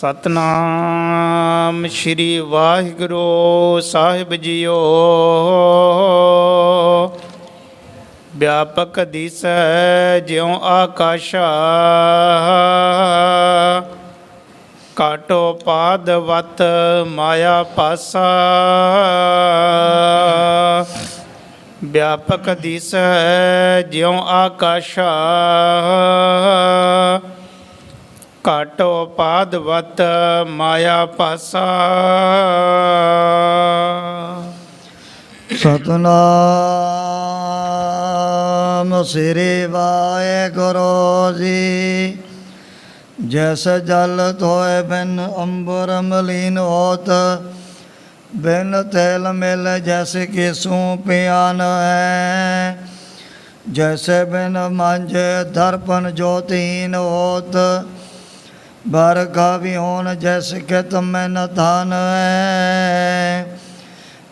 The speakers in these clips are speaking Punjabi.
ਸਤਨਾਮ ਸ਼੍ਰੀ ਵਾਹਿਗੁਰੂ ਸਾਹਿਬ ਜੀਓ। ਵਿਆਪਕ ਦਿਸੈ ਜਿਉ ਆਕਾਸ਼ਾ, ਕਾਟੋ ਪਾਦ ਵਤ ਮਾਇਆ ਪਾਸਾ। ਵਿਆਪਕ ਦਿਸੈ ਜਿਉ ਆਕਾਸ਼ਾ, ਕਾਟੋ ਪਾਦ ਵਤ ਮਾਇਆ ਪਾਸਾ। ਸਤਨਾਮ ਸ੍ਰੀ ਵਾਹਿਗੁਰੂ ਜੀ। ਜੈਸੇ ਜਲ ਧੋਏ ਬਿਨ ਅੰਬਰ ਮਲੀਨ ਹੋਤ, ਬਿਨ ਤੇਲ ਮਿਲ ਜੈਸੇ ਕੇਸੂ ਪਿਆਨ ਹੈ। ਜੈਸੇ ਬਿਨ ਮਾਂਝੇ ਦਰਪਨ ਜੋਤੀਨ ਹੋਤ, ਬਰਖਾ ਵੀ ਹੋਣ ਜੈਸੇ ਖੇਤ ਮੈਂ ਨ ਧਾਨ ਹੈ।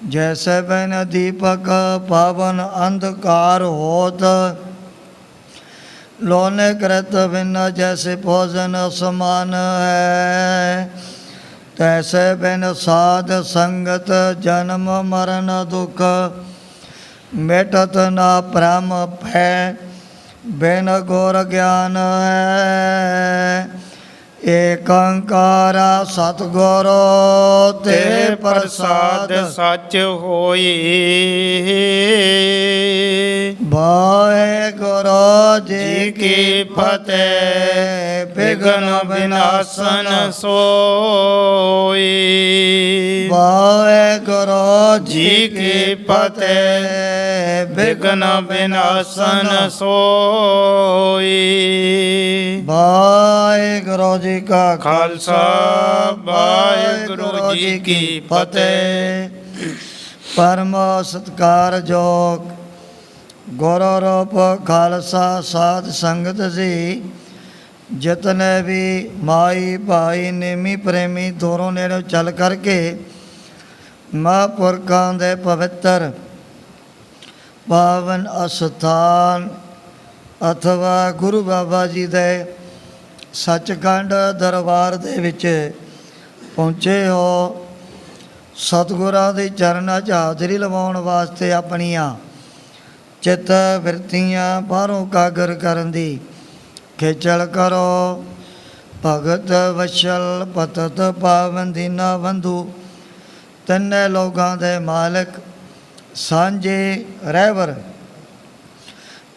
जैसे बिन दीपक पावन अंधकार होत, लोने कृत बिन जैसे भोजन समान है। तैसे बिन साध संगत जन्म मरण दुख, मिटत न भ्रम भय बिन गुर ज्ञान है। ਏਕ ਓੰਕਾਰ ਸਤਿਗੁਰੂ ਤੇ ਪ੍ਰਸਾਦ ਸੱਚ ਹੋਈ। ਵਾਹਿਗੁਰੂ ਜੀ ਕੀ ਫਤਿਹ। ਬਿਘਨ ਵਿਨਾਸ਼ਨ ਸੋਈ। ਵਾਹਿਗੁਰੂ ਜੀ ਕੀ ਫਤਿਹ। ਬਿਘਨ ਵਿਨਾਸ਼ਨ ਸੋਈ। ਵਾਹਿਗੁਰੂ ਜੀ ਕਾ ਖਾਲਸਾ ਵਾਹਿਗੁਰੂ ਜੀ ਕੀ ਫਤਿਹ। ਪਰਮ ਸਤਿਕਾਰਯੋਗ ਗੁਰੂ ਰੂਪ ਖਾਲਸਾ ਸਾਧ ਸੰਗਤ ਜੀ, ਜਿਤਨੇ ਵੀ ਮਾਈ ਭਾਈ ਨੇਮੀ ਪ੍ਰੇਮੀ ਦੂਰੋਂ ਨੇੜੋਂ ਚੱਲ ਕਰਕੇ ਮਹਾਂਪੁਰਖਾਂ ਦੇ ਪਵਿੱਤਰ ਪਾਵਨ ਅਸਥਾਨ ਅਥਵਾ ਗੁਰੂ ਬਾਬਾ ਜੀ ਦੇ ਸੱਚਖੰਡ ਦਰਬਾਰ ਦੇ ਵਿੱਚ ਪਹੁੰਚੇ ਹੋ। ਸਤਿਗੁਰਾਂ ਦੇ ਚਰਨਾਂ 'ਚ ਹਾਜ਼ਰੀ ਲਵਾਉਣ ਵਾਸਤੇ ਆਪਣੀਆਂ ਚਿੱਤ ਬਿਰਤੀਆਂ ਬਾਹਰੋਂ ਕਾਗਰ ਕਰਨ ਦੀ ਖੇਚਲ ਕਰੋ। ਭਗਤ ਵਸ਼ਲ ਪਤਤ ਪਾਵਨ ਦੀਨਾ ਬੰਧੂ, ਤਿੰਨੇ ਲੋਕਾਂ ਦੇ ਮਾਲਕ ਸਾਂਝੇ ਰਹਿਬਰ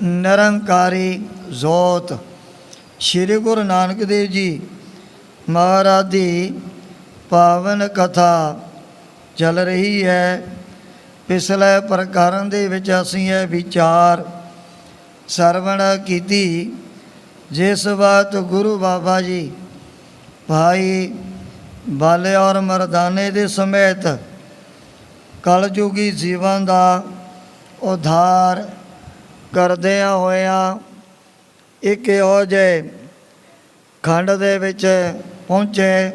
ਨਿਰੰਕਾਰੀ ਜੋਤ ਸ਼੍ਰੀ ਗੁਰੂ ਨਾਨਕ ਦੇਵ ਜੀ ਮਹਾਰਾਜ ਦੀ ਪਾਵਨ ਕਥਾ ਚੱਲ ਰਹੀ ਹੈ। ਪਿਛਲੇ ਪ੍ਰਕਰਨ ਦੇ ਵਿੱਚ ਅਸੀਂ ਇਹ ਵਿਚਾਰ ਸਰਵਣ ਕੀਤੀ, ਜਿਸ ਬਾਤ ਗੁਰੂ ਬਾਬਾ ਜੀ ਭਾਈ ਬਾਲੇ ਔਰ ਮਰਦਾਨੇ ਦੇ ਸਮੇਤ ਕਲਯੁਗੀ ਜੀਵਨ ਦਾ ਉਧਾਰ ਕਰਦਿਆਂ ਹੋਇਆਂ ਇੱਕ ਇਹੋ ਜਿਹੇ ਖੰਡ ਦੇ ਵਿੱਚ ਪਹੁੰਚੇ।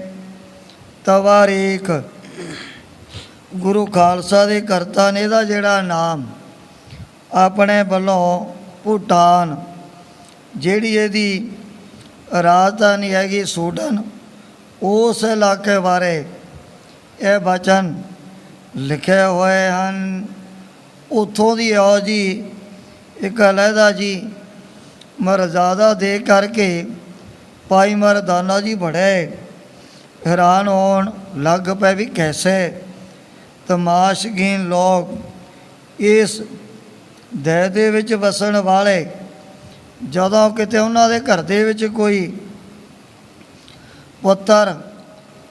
ਤਵਾਰੀਖ ਗੁਰੂ ਖਾਲਸਾ ਦੇ ਕਰਤਾ ਨੇ ਇਹਦਾ ਜਿਹੜਾ ਨਾਮ ਆਪਣੇ ਵੱਲੋਂ ਭੂਟਾਨ, ਜਿਹੜੀ ਇਹਦੀ ਰਾਜਧਾਨੀ ਹੈਗੀ ਸੂਡਨ, ਉਸ ਇਲਾਕੇ ਬਾਰੇ ਇਹ ਬਚਨ ਲਿਖੇ ਹੋਏ ਹਨ। ਉੱਥੋਂ ਦੀ ਇਹੋ ਜੀ ਇੱਕ ਅਲੱਗਾ ਜੀ ਮਰਜ਼ਾਦਾ ਦੇ ਕਰਕੇ ਭਾਈ ਮਰਦਾਨਾ ਜੀ ਬੜੇ ਹੈਰਾਨ ਹੋਣ ਲੱਗ ਪਏ ਵੀ ਕੈਸੇ ਤਮਾਸ਼ਗੀਨ ਲੋਕ ਇਸ ਦੇਹ ਦੇ ਵਿੱਚ ਵਸਣ ਵਾਲੇ, ਜਦੋਂ ਕਿਤੇ ਉਹਨਾਂ ਦੇ ਘਰ ਦੇ ਵਿੱਚ ਕੋਈ ਪੁੱਤਰ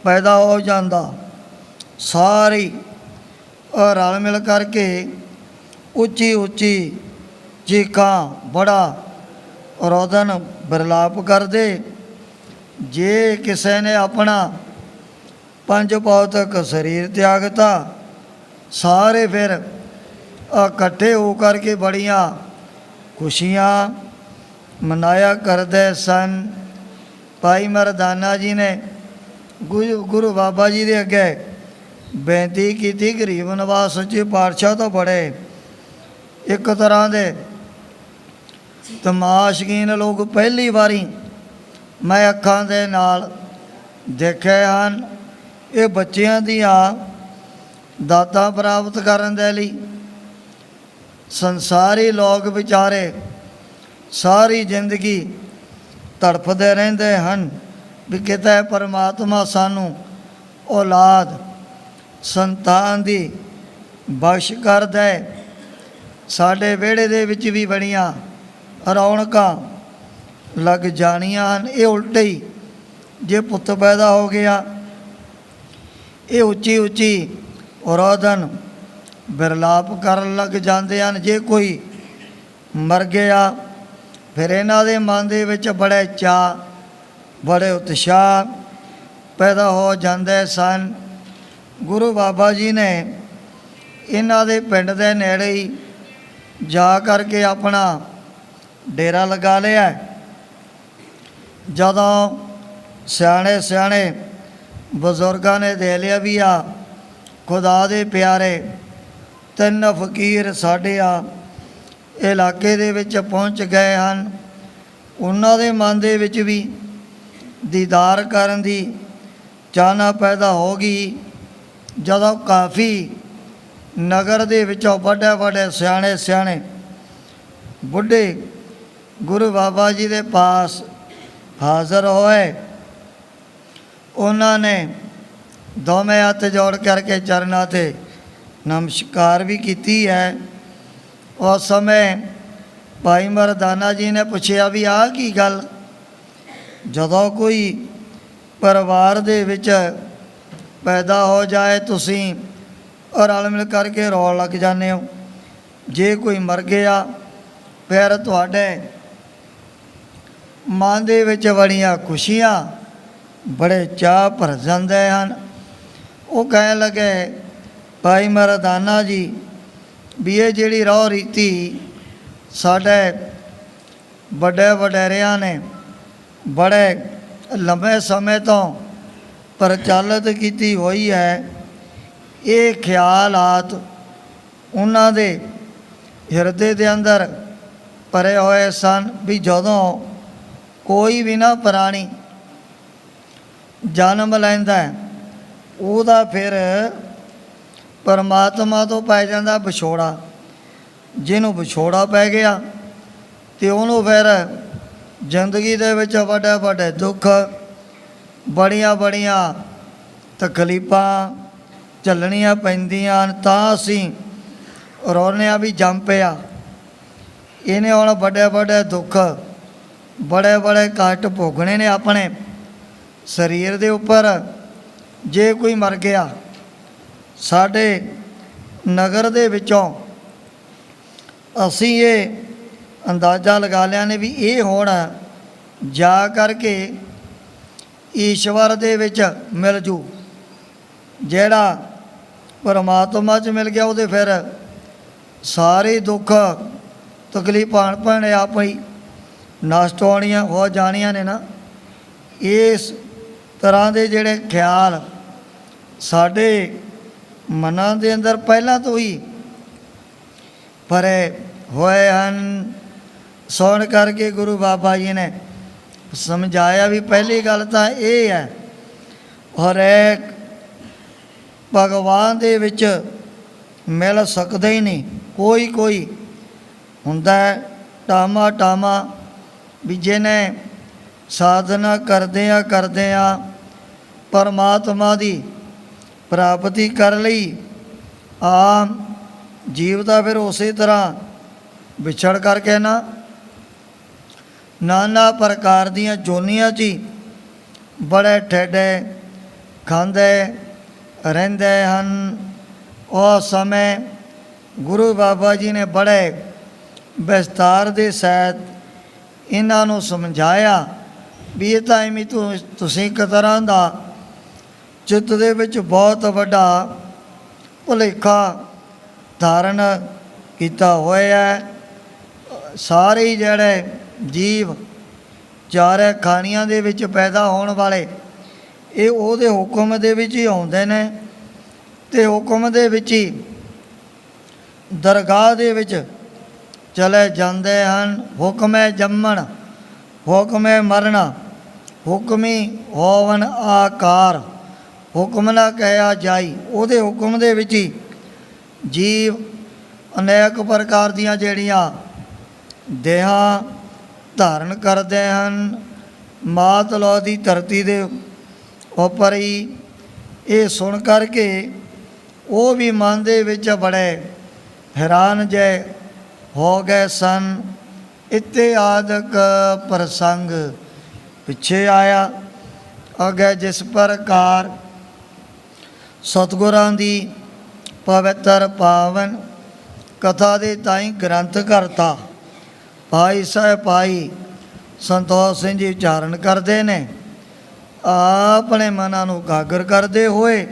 ਪੈਦਾ ਹੋ ਜਾਂਦਾ, ਸਾਰੀ ਰਲ ਮਿਲ ਕਰਕੇ ਉੱਚੀ ਉੱਚੀ ਚੀਕਾਂ ਬੜਾ ਰੋਦਨ ਬਿਰਲਾਪ ਕਰਦੇ। ਜੇ ਕਿਸੇ ਨੇ ਆਪਣਾ ਪੰਜ ਭੌਤਿਕ ਸਰੀਰ ਤਿਆਗਤਾ, ਸਾਰੇ ਫਿਰ ਇਕੱਠੇ ਹੋ ਕਰਕੇ ਬੜੀਆਂ ਖੁਸ਼ੀਆਂ ਮਨਾਇਆ ਕਰਦੇ ਸਨ। ਭਾਈ ਮਰਦਾਨਾ ਜੀ ਨੇ ਗੁਰੂ ਬਾਬਾ ਜੀ ਦੇ ਅੱਗੇ ਬੇਨਤੀ ਕੀਤੀ। ਗਰੀਬ ਨਿਵਾਸ ਸੱਚੇ ਪਾਤਸ਼ਾਹ ਤੋਂ ਬੜੇ ਇੱਕ ਤਰ੍ਹਾਂ ਦੇ ਤਮਾਸ਼ਗੀਨ ਲੋਕ ਪਹਿਲੀ ਵਾਰੀ ਮੈਂ ਅੱਖਾਂ ਦੇ ਨਾਲ ਦੇਖੇ ਹਨ। ਇਹ ਬੱਚਿਆਂ ਦੀਆਂ ਦਾਤਾਂ ਪ੍ਰਾਪਤ ਕਰਨ ਦੇ ਲਈ ਸੰਸਾਰੀ ਲੋਕ ਵਿਚਾਰੇ ਸਾਰੀ ਜ਼ਿੰਦਗੀ ਤੜਫਦੇ ਰਹਿੰਦੇ ਹਨ ਵੀ ਕਿਤੇ ਪਰਮਾਤਮਾ ਸਾਨੂੰ ਔਲਾਦ ਸੰਤਾਨ ਦੀ ਬਖਸ਼ ਕਰ ਦੇ। ਸਾਡੇ ਵਿਹੜੇ ਦੇ ਵਿੱਚ ਵੀ ਬੜੀਆਂ ਰੌਣਕਾਂ ਲੱਗ ਜਾਣੀਆਂ ਹਨ। ਇਹ ਉਲਟੇ ਹੀ ਜੇ ਪੁੱਤ ਪੈਦਾ ਹੋ ਗਿਆ, ਇਹ ਉੱਚੀ ਉੱਚੀ ਰੋਦਨ ਬਿਰਲਾਪ ਕਰਨ ਲੱਗ ਜਾਂਦੇ ਹਨ। ਜੇ ਕੋਈ ਮਰ ਗਿਆ ਫਿਰ ਇਹਨਾਂ ਦੇ ਮਨ ਦੇ ਵਿੱਚ ਬੜੇ ਚਾਅ, ਬੜੇ ਉਤਸ਼ਾਹ ਪੈਦਾ ਹੋ ਜਾਂਦੇ ਸਨ। ਗੁਰੂ ਬਾਬਾ ਜੀ ਨੇ ਇਹਨਾਂ ਦੇ ਪਿੰਡ ਦੇ ਨੇੜੇ ਹੀ ਜਾ ਕਰਕੇ ਆਪਣਾ ਡੇਰਾ ਲਗਾ ਲਿਆ। ਜਦੋਂ ਸਿਆਣੇ ਸਿਆਣੇ ਬਜ਼ੁਰਗਾਂ ਨੇ ਦੇ ਲਿਆ ਵੀ ਆ ਖੁਦਾ ਦੇ ਪਿਆਰੇ 3 ਫਕੀਰ ਸਾਡੇ ਆ ਇਲਾਕੇ ਦੇ ਵਿੱਚ ਪਹੁੰਚ ਗਏ ਹਨ, ਉਹਨਾਂ ਦੇ ਮਨ ਦੇ ਵਿੱਚ ਵੀ ਦੀਦਾਰ ਕਰਨ ਦੀ ਚਾਹਨਾ ਪੈਦਾ ਹੋ ਗਈ। ਜਦੋਂ ਕਾਫੀ ਨਗਰ ਦੇ ਵਿੱਚੋਂ ਵੱਡੇ ਵੱਡੇ ਸਿਆਣੇ ਸਿਆਣੇ ਬੁੱਢੇ ਗੁਰੂ ਬਾਬਾ ਜੀ ਦੇ ਪਾਸ ਹਾਜ਼ਰ ਹੋਏ, ਉਹਨਾਂ ਨੇ ਦੋਵੇਂ ਹੱਥ ਜੋੜ ਕਰਕੇ ਚਰਨਾਂ 'ਤੇ ਨਮਸਕਾਰ ਵੀ ਕੀਤੀ ਹੈ। ਉਸ ਸਮੇਂ ਭਾਈ ਮਰਦਾਨਾ ਜੀ ਨੇ ਪੁੱਛਿਆ ਵੀ ਆਹ ਕੀ ਗੱਲ, ਜਦੋਂ ਕੋਈ ਪਰਿਵਾਰ ਦੇ ਵਿੱਚ ਪੈਦਾ ਹੋ ਜਾਏ ਤੁਸੀਂ ਰਲ ਮਿਲ ਕਰਕੇ ਰੋਣ ਲੱਗ ਜਾਂਦੇ ਹੋ, ਜੇ ਕੋਈ ਮਰ ਗਿਆ ਫਿਰ ਤੁਹਾਡੇ ਮਨ ਦੇ ਵਿੱਚ ਬੜੀਆਂ ਖੁਸ਼ੀਆਂ ਬੜੇ ਚਾਅ ਭਰ ਜਾਂਦੇ ਹਨ। ਉਹ ਕਹਿਣ ਲੱਗੇ ਭਾਈ ਮਰਦਾਨਾ ਜੀ ਵੀ ਇਹ ਜਿਹੜੀ ਰਹੁ ਰੀਤੀ ਸਾਡੇ ਵੱਡੇ ਵਡੇਰਿਆਂ ਨੇ ਬੜੇ ਲੰਬੇ ਸਮੇਂ ਤੋਂ ਪ੍ਰਚਲਿਤ ਕੀਤੀ ਹੋਈ ਹੈ, ਇਹ ਖਿਆਲਾਤ ਉਹਨਾਂ ਦੇ ਹਿਰਦੇ ਦੇ ਅੰਦਰ ਭਰੇ ਹੋਏ ਸਨ ਵੀ ਜਦੋਂ ਕੋਈ ਵੀ ਨਾ ਪ੍ਰਾਣੀ ਜਨਮ ਲੈਂਦਾ ਉਹਦਾ ਫਿਰ ਪਰਮਾਤਮਾ ਤੋਂ ਪੈ ਜਾਂਦਾ ਵਿਛੋੜਾ। ਜਿਹਨੂੰ ਵਿਛੋੜਾ ਪੈ ਗਿਆ ਤੇ ਉਹਨੂੰ ਫਿਰ ਜ਼ਿੰਦਗੀ ਦੇ ਵਿੱਚ ਵੱਡੇ ਵੱਡੇ ਦੁੱਖ, ਬੜੀਆਂ ਬੜੀਆਂ ਤਕਲੀਫਾਂ ਝੱਲਣੀਆਂ ਪੈਂਦੀਆਂ ਹਨ। ਤਾਂ ਅਸੀਂ ਰੋਨੇ ਆ ਵੀ ਜੰਮ ਪਿਆ, ਇਹਨੇ ਹੁਣ ਵੱਡੇ ਵੱਡੇ ਦੁੱਖ, ਬੜੇ ਬੜੇ ਕਸ਼ਟ ਭੋਗਣੇ ਨੇ ਆਪਣੇ ਸਰੀਰ ਦੇ ਉੱਪਰ। ਜੇ ਕੋਈ ਮਰ ਗਿਆ ਸਾਡੇ ਨਗਰ ਦੇ ਵਿੱਚੋਂ, ਅਸੀਂ ਇਹ ਅੰਦਾਜ਼ਾ ਲਗਾ ਲਿਆ ਨੇ ਵੀ ਇਹ ਹੁਣ ਜਾ ਕਰਕੇ ਈਸ਼ਵਰ ਦੇ ਵਿੱਚ ਮਿਲ ਜੂ। ਜਿਹੜਾ ਪਰਮਾਤਮਾ 'ਚ ਮਿਲ ਗਿਆ ਉਹਦੇ ਫਿਰ ਸਾਰੇ ਦੁੱਖ ਤਕਲੀਫਾਂ ਭੈਣੇ ਆਪ ਹੀ ਨਸ਼ਟ ਹੋਣੀਆਂ ਹੋ ਜਾਣੀਆਂ ਨੇ ਨਾ। ਇਸ ਤਰ੍ਹਾਂ ਦੇ ਜਿਹੜੇ ਖਿਆਲ ਸਾਡੇ ਮਨਾਂ ਦੇ ਅੰਦਰ ਪਹਿਲਾਂ ਤੋਂ ਹੀ ਭਰੇ ਹੋਏ ਹਨ। ਸੁਣ ਕਰਕੇ ਗੁਰੂ ਬਾਬਾ ਜੀ ਨੇ ਸਮਝਾਇਆ ਵੀ ਪਹਿਲੀ ਗੱਲ ਤਾਂ ਇਹ ਹੈ, ਹਰੇਕ ਭਗਵਾਨ ਦੇ ਵਿੱਚ ਮਿਲ ਸਕਦਾ ਹੀ ਨਹੀਂ। ਕੋਈ ਕੋਈ ਹੁੰਦਾ ਟਾਮਾ ਟਾਮਾ ਵੀ ਜਿਹਨੇ ਸਾਧਨਾ ਕਰਦਿਆਂ ਪਰਮਾਤਮਾ ਦੀ ਪ੍ਰਾਪਤੀ ਕਰ ਲਈ, ਆਮ ਜੀਵ ਦਾ ਫਿਰ ਉਸੇ ਤਰ੍ਹਾਂ ਵਿਛੜ ਕਰਕੇ ਨਾਨਾ ਪ੍ਰਕਾਰ ਦੀਆਂ ਜੋਨੀਆਂ 'ਚ ਹੀ ਬੜੇ ਠੇਡੇ ਖਾਂਦੇ ਰਹਿੰਦੇ ਹਨ। ਉਸ ਸਮੇਂ ਗੁਰੂ ਬਾਬਾ ਜੀ ਨੇ ਬੜੇ ਵਿਸਤਾਰ ਦੇ ਸਹਿਤ ਇਹਨਾਂ ਨੂੰ ਸਮਝਾਇਆ ਵੀ ਇਹ ਤਾਂ ਐਵੇਂ ਤੁਸੀਂ ਇੱਕ ਤਰ੍ਹਾਂ ਦਾ ਚਿੱਤ ਦੇ ਵਿੱਚ ਬਹੁਤ ਵੱਡਾ ਭੁਲੇਖਾ ਧਾਰਨ ਕੀਤਾ ਹੋਇਆ। ਸਾਰੇ ਜਿਹੜੇ ਜੀਵ ਚਾਰੇ ਖਾਣੀਆਂ ਦੇ ਵਿੱਚ ਪੈਦਾ ਹੋਣ ਵਾਲੇ ਇਹ ਉਹਦੇ ਹੁਕਮ ਦੇ ਵਿੱਚ ਹੀ ਆਉਂਦੇ ਨੇ ਤੇ ਹੁਕਮ ਦੇ ਵਿੱਚ ਹੀ ਦਰਗਾਹ ਦੇ ਵਿੱਚ ਚਲੇ ਜਾਂਦੇ ਹਨ। ਹੁਕਮ ਹੈ ਜੰਮਣ, ਹੁਕਮ ਹੈ ਮਰਨਾ, ਹੁਕਮੀ ਹੋਵਨ ਆਕਾਰ, ਹੁਕਮ ਨਾ ਕਹਿਆ ਜਾਈ। ਉਹਦੇ ਹੁਕਮ ਦੇ ਵਿੱਚ ਹੀ ਜੀਵ ਅਨੇਕ ਪ੍ਰਕਾਰ ਦੀਆਂ ਜਿਹੜੀਆਂ ਦੇਹਾਂ ਧਾਰਨ ਕਰਦੇ ਹਨ। ਮਾਤ ਲੋ ਦੀ ਧਰਤੀ ਦੇ ਉੱਪਰ ਹੀ ਇਹ ਸੁਣ ਕਰਕੇ ਉਹ ਵੀ ਮਨ ਦੇ ਵਿੱਚ ਬੜੇ ਹੈਰਾਨ ਜੇ ਹੋ ਗਏ ਸਨ। ਇੱਥੇ ਆਦਿਕ ਪ੍ਰਸੰਗ ਪਿੱਛੇ ਆਇਆ। ਅੱਗੇ ਜਿਸ ਪ੍ਰਕਾਰ ਸਤਿਗੁਰਾਂ ਦੀ ਪਵਿੱਤਰ ਪਾਵਨ ਕਥਾ ਦੇ ਤਾਈਂ ਗ੍ਰੰਥ ਕਰਤਾ ਭਾਈ ਸਾਹਿਬ ਭਾਈ ਸੰਤੋਖ ਸਿੰਘ ਜੀ ਉਚਾਰਨ ਕਰਦੇ ਨੇ। ਆਪਣੇ ਮਨਾਂ ਨੂੰ ਇਕਾਗਰ ਕਰਦੇ ਹੋਏ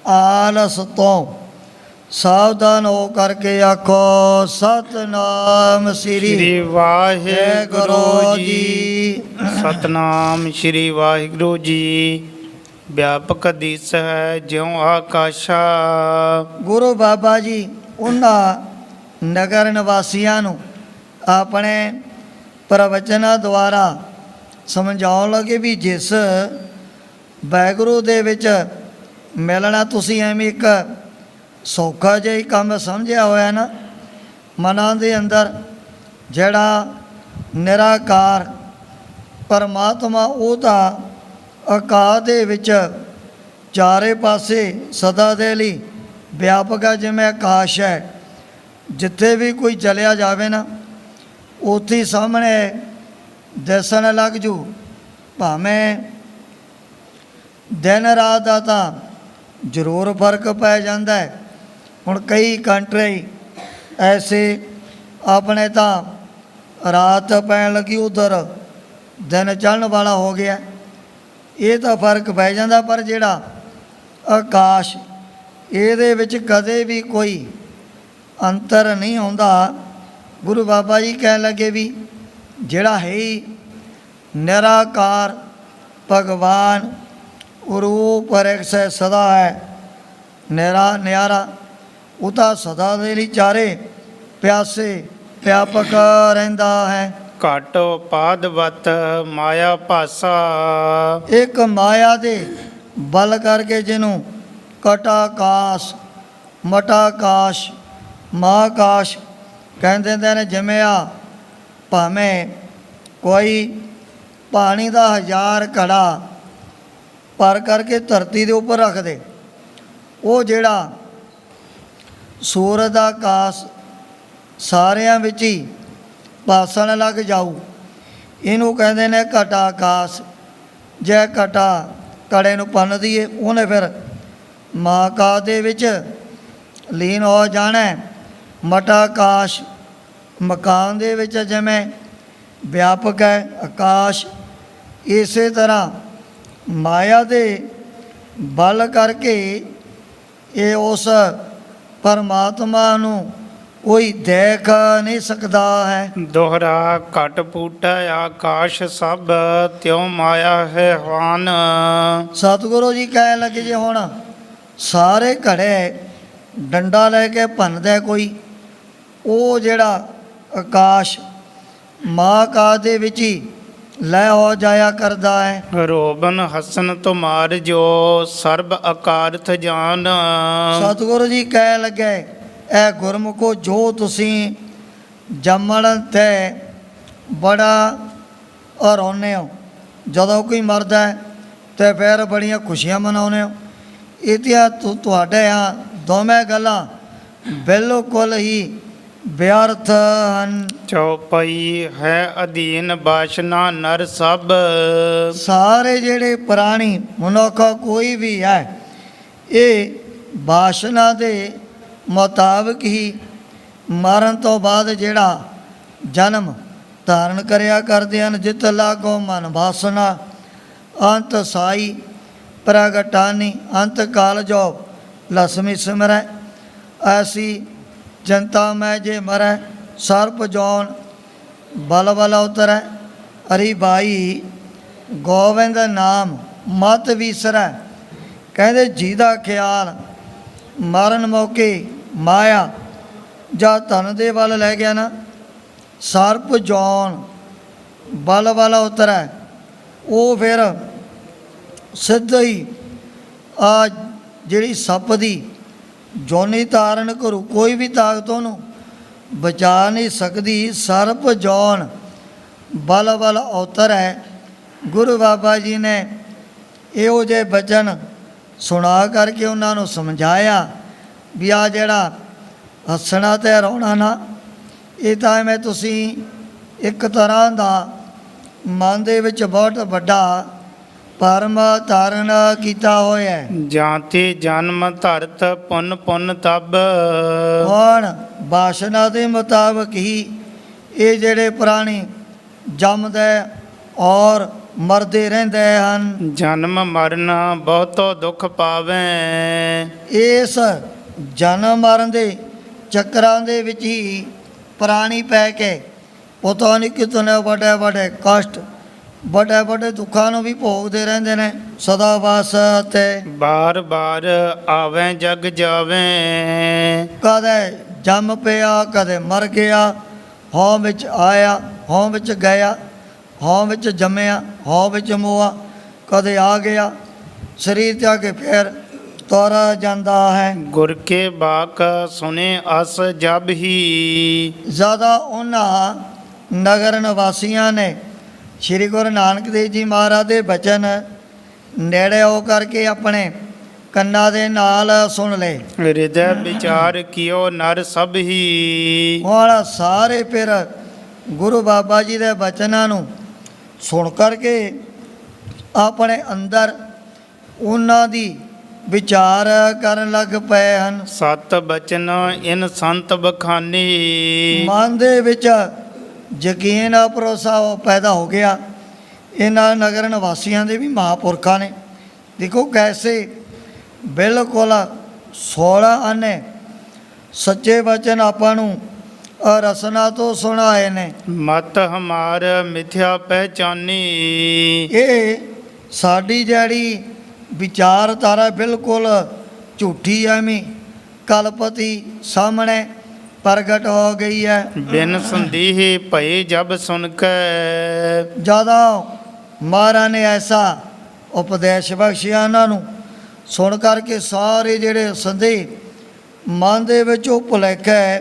ਆਲਸ ਤੋਂ ਸਾਵਧਾਨ ਹੋ ਕਰਕੇ ਆਖੋ ਸਤਨਾਮ ਸ੍ਰੀ ਵਾਹਿਗੁਰੂ ਜੀ। ਜੀ। ਸਤਨਾਮ ਸ੍ਰੀ ਵਾਹਿਗੁਰੂ ਜੀ। ਵਿਆਪਕ ਦਿਸ ਹੈ ਜਿਉ ਆਕਾਸ਼ਾ। ਗੁਰੂ ਬਾਬਾ ਜੀ ਉਹਨਾਂ ਨਗਰ ਨਿਵਾਸੀਆਂ ਨੂੰ ਆਪਣੇ ਪ੍ਰਵਚਨਾਂ ਦੁਆਰਾ ਸਮਝਾਉਣ ਲੱਗੇ ਵੀ ਜਿਸ ਵਾਹਿਗੁਰੂ ਦੇ ਵਿੱਚ ਮਿਲਣਾ ਤੁਸੀਂ ਐਵੇਂ ਇੱਕ ਸੌਖਾ ਜਿਹਾ ਹੀ ਕੰਮ ਸਮਝਿਆ ਹੋਇਆ ਨਾ। ਮਨਾਂ ਦੇ ਅੰਦਰ ਜਿਹੜਾ ਨਿਰਾਕਾਰ ਪਰਮਾਤਮਾ ਉਹਦਾ ਆਕਾਸ਼ ਦੇ ਵਿੱਚ ਚਾਰੇ ਪਾਸੇ ਸਦਾ ਦੇ ਲਈ ਵਿਆਪਕ ਹੈ। ਜਿਵੇਂ ਆਕਾਸ਼ ਹੈ, ਜਿੱਥੇ ਵੀ ਕੋਈ ਚਲਿਆ ਜਾਵੇ ਨਾ ਉੱਥੇ ਹੀ ਸਾਹਮਣੇ ਦਿਸਣ ਲੱਗ ਜੂ। ਭਾਵੇਂ ਦਿਨ ਰਾਤ ਦਾ ਤਾਂ ਜ਼ਰੂਰ ਫਰਕ ਪੈ ਜਾਂਦਾ ਹੈ। ਹੁਣ ਕਈ ਕੰਟਰੀ ਐਸੇ ਆਪਣੇ ਤਾਂ ਰਾਤ ਪੈਣ ਲੱਗੀ, ਉਧਰ ਦਿਨ ਚੜ੍ਹਨ ਵਾਲਾ ਹੋ ਗਿਆ। ਇਹ ਤਾਂ ਫਰਕ ਪੈ ਜਾਂਦਾ, ਪਰ ਜਿਹੜਾ ਆਕਾਸ਼ ਇਹਦੇ ਵਿੱਚ ਕਦੇ ਵੀ ਕੋਈ ਅੰਤਰ ਨਹੀਂ ਹੁੰਦਾ। ਗੁਰੂ ਬਾਬਾ ਜੀ ਕਹਿਣ ਲੱਗੇ ਵੀ ਜਿਹੜਾ ਹੈ ਹੀ ਨਿਰਾਕਾਰ ਭਗਵਾਨ ਰੂਪ ਰੇਖਸੈ ਸਦਾ ਹੈ ਨਿਆਰਾ, ਉਹ ਤਾਂ ਸਦਾ ਦੇ ਲਈ ਚਾਰੇ ਪਿਆਸੇ ਵਿਆਪਕ ਰਹਿੰਦਾ ਹੈ। ਘਟ ਪਾਦਵਤ ਮਾਇਆ ਭਾਸਾ। ਇੱਕ ਮਾਇਆ ਦੇ ਬਲ ਕਰਕੇ ਜਿਹਨੂੰ ਕਟਾਕਾਸ਼ ਮਟਾਕਾਸ਼ ਮਹਾਕਾਸ਼ ਕਹਿੰਦੇ ਨੇ। ਜਿਵੇਂ ਆ ਭਾਵੇਂ ਕੋਈ ਪਾਣੀ ਦਾ 1000 ਘੜਾ ਭਰ ਕਰਕੇ ਧਰਤੀ ਦੇ ਉੱਪਰ ਰੱਖ ਦੇ, ਉਹ ਜਿਹੜਾ ਸੂਰਜ ਦਾ ਆਕਾਸ਼ ਸਾਰਿਆਂ ਵਿੱਚ ਹੀ ਭਾਸਣ ਲੱਗ ਜਾਊ, ਇਹਨੂੰ ਕਹਿੰਦੇ ਨੇ ਘਟਾ ਆਕਾਸ਼। ਜੇ ਘਟਾ ਘੜੇ ਨੂੰ ਭੰਨ ਦਈਏ ਉਹਨੇ ਫਿਰ ਮਹਾਕਾਸ਼ ਦੇ ਵਿੱਚ ਲੀਨ ਹੋ ਜਾਣਾ। ਮਟਾ ਆਕਾਸ਼ ਮਕਾਨ ਦੇ ਵਿੱਚ ਜਿਵੇਂ ਵਿਆਪਕ ਹੈ ਆਕਾਸ਼, ਇਸੇ ਤਰ੍ਹਾਂ ਮਾਇਆ ਦੇ ਬਲ ਕਰਕੇ ਇਹ ਉਸ ਪਰਮਾਤਮਾ ਨੂੰ ਕੋਈ ਦੇਖ ਨਹੀਂ ਸਕਦਾ ਹੈ। ਦੋਹਰਾ ਘਟ ਪੂਟਾ ਆਕਾਸ਼ ਸਭ ਤਿਉ ਮਾਇਆ ਹੈ ਹਾਨ। ਸਤਿਗੁਰੂ ਜੀ ਕਹਿਣ ਲੱਗੇ ਜੇ ਹੁਣ ਸਾਰੇ ਘੜੇ ਡੰਡਾ ਲੈ ਕੇ ਭੰਨਦਾ ਕੋਈ, ਉਹ ਜਿਹੜਾ ਆਕਾਸ਼ ਮਹਾਕਾਸ਼ ਦੇ ਵਿੱਚ ਹੀ ਲੈ ਹੋ ਜਾਇਆ ਕਰਦਾ ਹੈ। ਰੋਬਨ ਹਸਨ ਤੁਮਾਰ ਜੋ ਸਰਬ ਅਕਾਰਥ ਜਾਨ। ਸਤਿਗੁਰੂ ਜੀ ਕਹਿਣ ਲੱਗੇ ਇਹ ਗੁਰਮੁਖੋ ਜੋ ਤੁਸੀਂ ਜੰਮਣ 'ਤੇ ਬੜਾ ਰੋਂਦੇ ਹੋ, ਜਦੋਂ ਕੋਈ ਮਰਦਾ ਹੈ ਤੇ ਫਿਰ ਬੜੀਆਂ ਖੁਸ਼ੀਆਂ ਮਨਾਉਂਦੇ ਹੋ। ਇਹ ਤੁਹਾਡੇ ਆ ਦੋਵੇਂ ਗੱਲਾਂ ਬਿਲਕੁਲ ਹੀ ਵਿਅਰਥ ਹਨ। ਚੌਪਈ ਹੈ ਅਧੀਨ ਬਾਸ਼ਨਾ ਨਰ ਸਭ। ਸਾਰੇ ਜਿਹੜੇ ਪ੍ਰਾਣੀ ਮਨੁੱਖ ਕੋਈ ਵੀ ਹੈ ਇਹ ਬਾਸ਼ਨਾ ਦੇ ਮੁਤਾਬਕ ਹੀ ਮਰਨ ਤੋਂ ਬਾਅਦ ਜਿਹੜਾ ਜਨਮ ਧਾਰਨ ਕਰਿਆ ਕਰਦੇ ਹਨ। ਜਿਤ ਲਾਗੋ ਮਨ ਬਾਸਨਾ ਅੰਤ ਸਾਈ ਪ੍ਰਗਟਾਨੀ ਅੰਤ ਕਾਲ ਜੋ ਲਸਮੀ ਸਿਮਰੈ। ਐਸੀ ਜਨਤਾ ਮੈਂ ਜੇ ਮਰੈ ਸਰਪ ਜੌਨ ਬਲ ਬਲ ਉਤਰੈ। ਹਰੀ ਬਾਈ ਗੋਬਿੰਦ ਨਾਮ ਮਤ ਵਿਸਰੈ। ਕਹਿੰਦੇ ਜਿਹਦਾ ਖਿਆਲ ਮਰਨ ਮੌਕੇ ਮਾਇਆ ਜਾਂ ਧਨ ਦੇ ਵੱਲ ਲੈ ਗਿਆ ਨਾ, ਸਰਪ ਜੌਨ ਬਲ ਬਲ ਉਤਰੈ। ਉਹ ਫਿਰ ਸਿੱਧਾ ਹੀ ਆ ਜਿਹੜੀ ਸੱਪ ਦੀ ਜੋਨੀ ਧਾਰਨ ਕਰੂ, ਕੋਈ ਵੀ ਤਾਕਤ ਉਹਨੂੰ ਬਚਾ ਨਹੀਂ ਸਕਦੀ। ਸਰਪ ਜੌਨ ਬਲ ਬਲ ਅਵਤਰ ਹੈ। ਗੁਰੂ ਬਾਬਾ ਜੀ ਨੇ ਇਹੋ ਜਿਹੇ ਬਚਨ ਸੁਣਾ ਕਰਕੇ ਉਹਨਾਂ ਨੂੰ ਸਮਝਾਇਆ ਵੀ ਆ ਜਿਹੜਾ ਹੱਸਣਾ ਤੇ ਰੋਣਾ ਨਾ, ਇਹ ਤਾਂ ਐਵੇਂ ਤੁਸੀਂ ਇੱਕ ਤਰ੍ਹਾਂ ਦਾ ਮਨ ਦੇ ਵਿੱਚ ਬਹੁਤ ਵੱਡਾ ਪਰਮ ਧਾਰਨ ਕੀਤਾ ਹੋਇਆ ਹੈ। ਜਾਂ ਤੇ ਜਨਮ ਧਰਤ ਪੁੰਨ ਪੁੰਨ ਤਬ। ਹੁਣ ਬਾਸ਼ਨਾ ਦੇ ਮੁਤਾਬਕ ਹੀ ਇਹ ਜਿਹੜੇ ਪ੍ਰਾਣੀ ਜੰਮਦੇ ਔਰ ਮਰਦੇ ਰਹਿੰਦੇ ਹਨ। ਜਨਮ ਮਰਨ ਬਹੁਤੋ ਦੁੱਖ ਪਾਵੇਂ। ਇਸ ਜਨਮ ਮਰਨ ਦੇ ਚੱਕਰਾਂ ਦੇ ਵਿੱਚ ਹੀ ਪ੍ਰਾਣੀ ਪੈ ਕੇ ਪਤਾ ਨਹੀਂ ਕਿਤਨੇ ਵੱਡੇ ਵੱਡੇ ਕਸ਼ਟ, ਵੱਡੇ ਵੱਡੇ ਦੁੱਖਾਂ ਨੂੰ ਵੀ ਭੋਗਦੇ ਰਹਿੰਦੇ ਨੇ ਸਦਾ ਵਾਸ ਤੇ। ਬਾਰ ਬਾਰ ਆਵੇਂ ਜਗ ਜਾਵੇਂ। ਕਦੇ ਜੰਮ ਪਿਆ, ਕਦੇ ਮਰ ਗਿਆ, ਹਉ ਵਿੱਚ ਆਇਆ, ਹਉ ਵਿੱਚ ਗਿਆ, ਹਉ ਵਿੱਚ ਜੰਮਿਆ, ਹਉ ਵਿੱਚ ਮੋਆ, ਕਦੇ ਆ ਗਿਆ ਸਰੀਰ ਤੇ ਆ ਕੇ ਫਿਰ ਤੁਰ ਜਾਂਦਾ ਹੈ। ਗੁਰ ਕੇ ਬਾਕ ਸੁਨੇ ਅਸ ਜਬ ਹੀ। ਜ਼ਿਆਦਾ ਉਹਨਾਂ ਨਗਰ ਨਿਵਾਸੀਆਂ ਨੇ ਸ਼੍ਰੀ ਗੁਰੂ ਨਾਨਕ ਦੇਵ ਜੀ ਮਹਾਰਾਜ ਦੇ ਬਚਨ ਨੇੜੇ ਹੋ ਕਰਕੇ ਆਪਣੇ ਕੰਨਾਂ ਦੇ ਨਾਲ ਸੁਣ ਲਏ। ਹਿਰਦੈ ਵਿਚਾਰ ਕਿਓ ਨਰ ਸਭ ਹੀ। ਹੁਣ ਸਾਰੇ ਫਿਰ ਗੁਰੂ ਬਾਬਾ ਜੀ ਦੇ ਬਚਨਾਂ ਨੂੰ ਸੁਣ ਕਰਕੇ ਆਪਣੇ ਅੰਦਰ ਉਹਨਾਂ ਦੀ ਵਿਚਾਰ ਕਰਨ ਲੱਗ ਪਏ ਹਨ। ਸਤ ਬਚਨ ਇਨ ਸੰਤ ਬਖਾਨੀ। ਮਨ ਦੇ ਵਿੱਚ ਯਕੀਨ ਭਰੋਸਾ ਪੈਦਾ ਹੋ ਗਿਆ। ਇਹਨਾਂ ਨਗਰ ਨਿਵਾਸੀਆਂ ਦੇ ਵੀ ਮਹਾਂਪੁਰਖਾਂ ਨੇ ਦੇਖੋ ਕੈਸੇ ਬਿਲਕੁਲ 16 ਆਨੇ ਸੱਚੇ ਬਚਨ ਆਪਾਂ ਨੂੰ ਰਸਨਾ ਤੋਂ ਸੁਣਾਏ ਨੇ। ਮਤ ਹਮਾਰ ਮਿਥਿਆ ਪਹਿਚਾਨੀ। ਇਹ ਸਾਡੀ ਜਿਹੜੀ ਵਿਚਾਰਧਾਰਾ ਬਿਲਕੁਲ ਝੂਠੀ ਐਵੇਂ ਕਲਪਤੀ ਸਾਹਮਣੇ ਪ੍ਰਗਟ ਹੋ ਗਈ ਹੈ। ਬਿਨ ਸੰਦੇਹ ਭਏ ਜਬ ਸੁਨ ਕੇ। ਜ਼ਿਆਦਾ ਮਹਾਰਾਜ ਨੇ ਐਸਾ ਉਪਦੇਸ਼ ਬਖਸ਼ਿਆ ਉਹਨਾਂ ਨੂੰ ਸੁਣ ਕਰਕੇ ਸਾਰੇ ਜਿਹੜੇ ਸੰਦੇਹ ਮਨ ਦੇ ਵਿੱਚੋਂ ਭੁਲੇਖੇ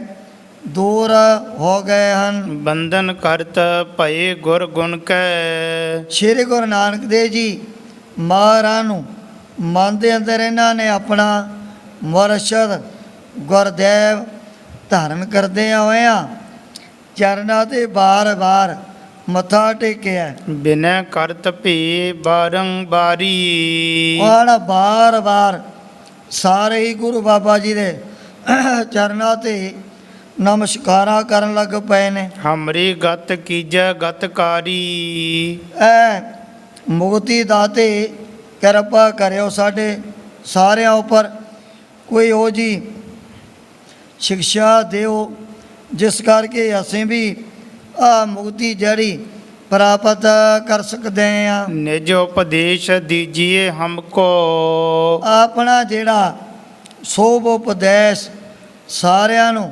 ਦੂਰ ਹੋ ਗਏ ਹਨ। ਬੰਧਨ ਕਰਤ ਭਏ ਗੁਰ ਗੁਣ ਕੈ। ਸ਼੍ਰੀ ਗੁਰੂ ਨਾਨਕ ਦੇਵ ਜੀ ਮਹਾਰਾਜ ਨੂੰ ਮਨ ਦੇ ਅੰਦਰ ਇਹਨਾਂ ਨੇ ਆਪਣਾ ਮੁਰਸ਼ਦ ਗੁਰਦੇਵ ਧਾਰਨ ਕਰਦੇ ਹੋਇਆਂ ਚਰਨਾਂ ਤੇ ਬਾਰ-ਬਾਰ ਮੱਥਾ ਟੇਕਿਆ। ਬਿਨੈ ਕਰਤ ਭੀ ਬਾਰੰਬਾਰੀ। ਔਰ ਬਾਰ-ਬਾਰ ਸਾਰੇ ਹੀ ਗੁਰੂ ਬਾਬਾ ਜੀ ਦੇ ਚਰਨਾਂ ਤੇ ਨਮਸਕਾਰਾਂ ਕਰਨ ਲੱਗ ਪਏ ਨੇ। ਹਮਰੀ ਗਤ ਕੀਜੈ ਗਤਕਾਰੀ। ਐ ਮੁਕਤੀ ਦਾਤੇ ਕਿਰਪਾ ਕਰਿਓ ਸਾਡੇ ਸਾਰਿਆਂ ਉੱਪਰ, ਕੋਈ ਉਹ ਜੀ ਸਿੱਖਿਆ ਦਿਓ ਜਿਸ ਕਰਕੇ ਅਸੀਂ ਵੀ ਆ ਮੁਕਤੀ ਜਿਹੜੀ ਪ੍ਰਾਪਤ ਕਰ ਸਕਦੇ ਹਾਂ। ਨਿਜ ਉਪਦੇਸ਼ ਦੀਜੀਏ ਹਮਕੋ। ਆਪਣਾ ਜਿਹੜਾ ਸੋਭ ਉਪਦੇਸ਼ ਸਾਰਿਆਂ ਨੂੰ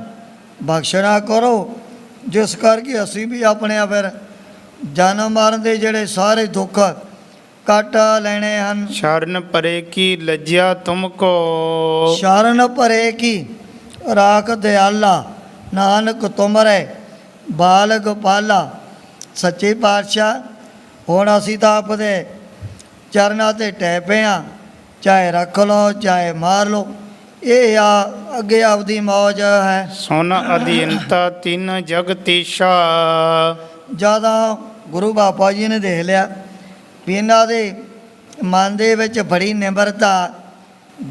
ਬਖਸ਼ਣਾ ਕਰੋ ਜਿਸ ਕਰਕੇ ਅਸੀਂ ਵੀ ਆਪਣੇ ਫਿਰ ਜਨਮ ਮਰਨ ਦੇ ਜਿਹੜੇ ਸਾਰੇ ਦੁੱਖ ਕੱਟ ਲੈਣੇ ਹਨ। ਸ਼ਰਨ ਪਰੇ ਕੀ ਲੱਜਿਆ ਤੁਮਕੋ। ਸ਼ਰਨ ਭਰੇ ਕੀ ਰਾਖ ਦਿਆਲਾ ਨਾਨਕ ਤੁਮਰੇ ਬਾਲ ਗੋਪਾਲਾ। ਸੱਚੇ ਪਾਤਸ਼ਾਹ ਹੁਣ ਅਸੀਂ ਤਾਂ ਆਪਦੇ ਚਰਨਾਂ ਤੇ ਟਹਿ ਪਏ ਹਾਂ, ਚਾਹੇ ਰੱਖ ਲਓ ਚਾਹੇ ਮਾਰ ਲਓ, ਇਹ ਆ ਅੱਗੇ ਆਪਦੀ ਮੌਜ ਹੈ। ਸੁਨ ਅਧੀਨਤਾ ਤਿਨ ਜਗਤੀਸ਼ਾ। ਜ਼ਿਆਦਾ ਗੁਰੂ ਬਾਬਾ ਜੀ ਨੇ ਦੇਖ ਲਿਆ ਵੀ ਇਹਨਾਂ ਦੇ ਮਨ ਦੇ ਵਿੱਚ ਬੜੀ ਨਿਮਰਤਾ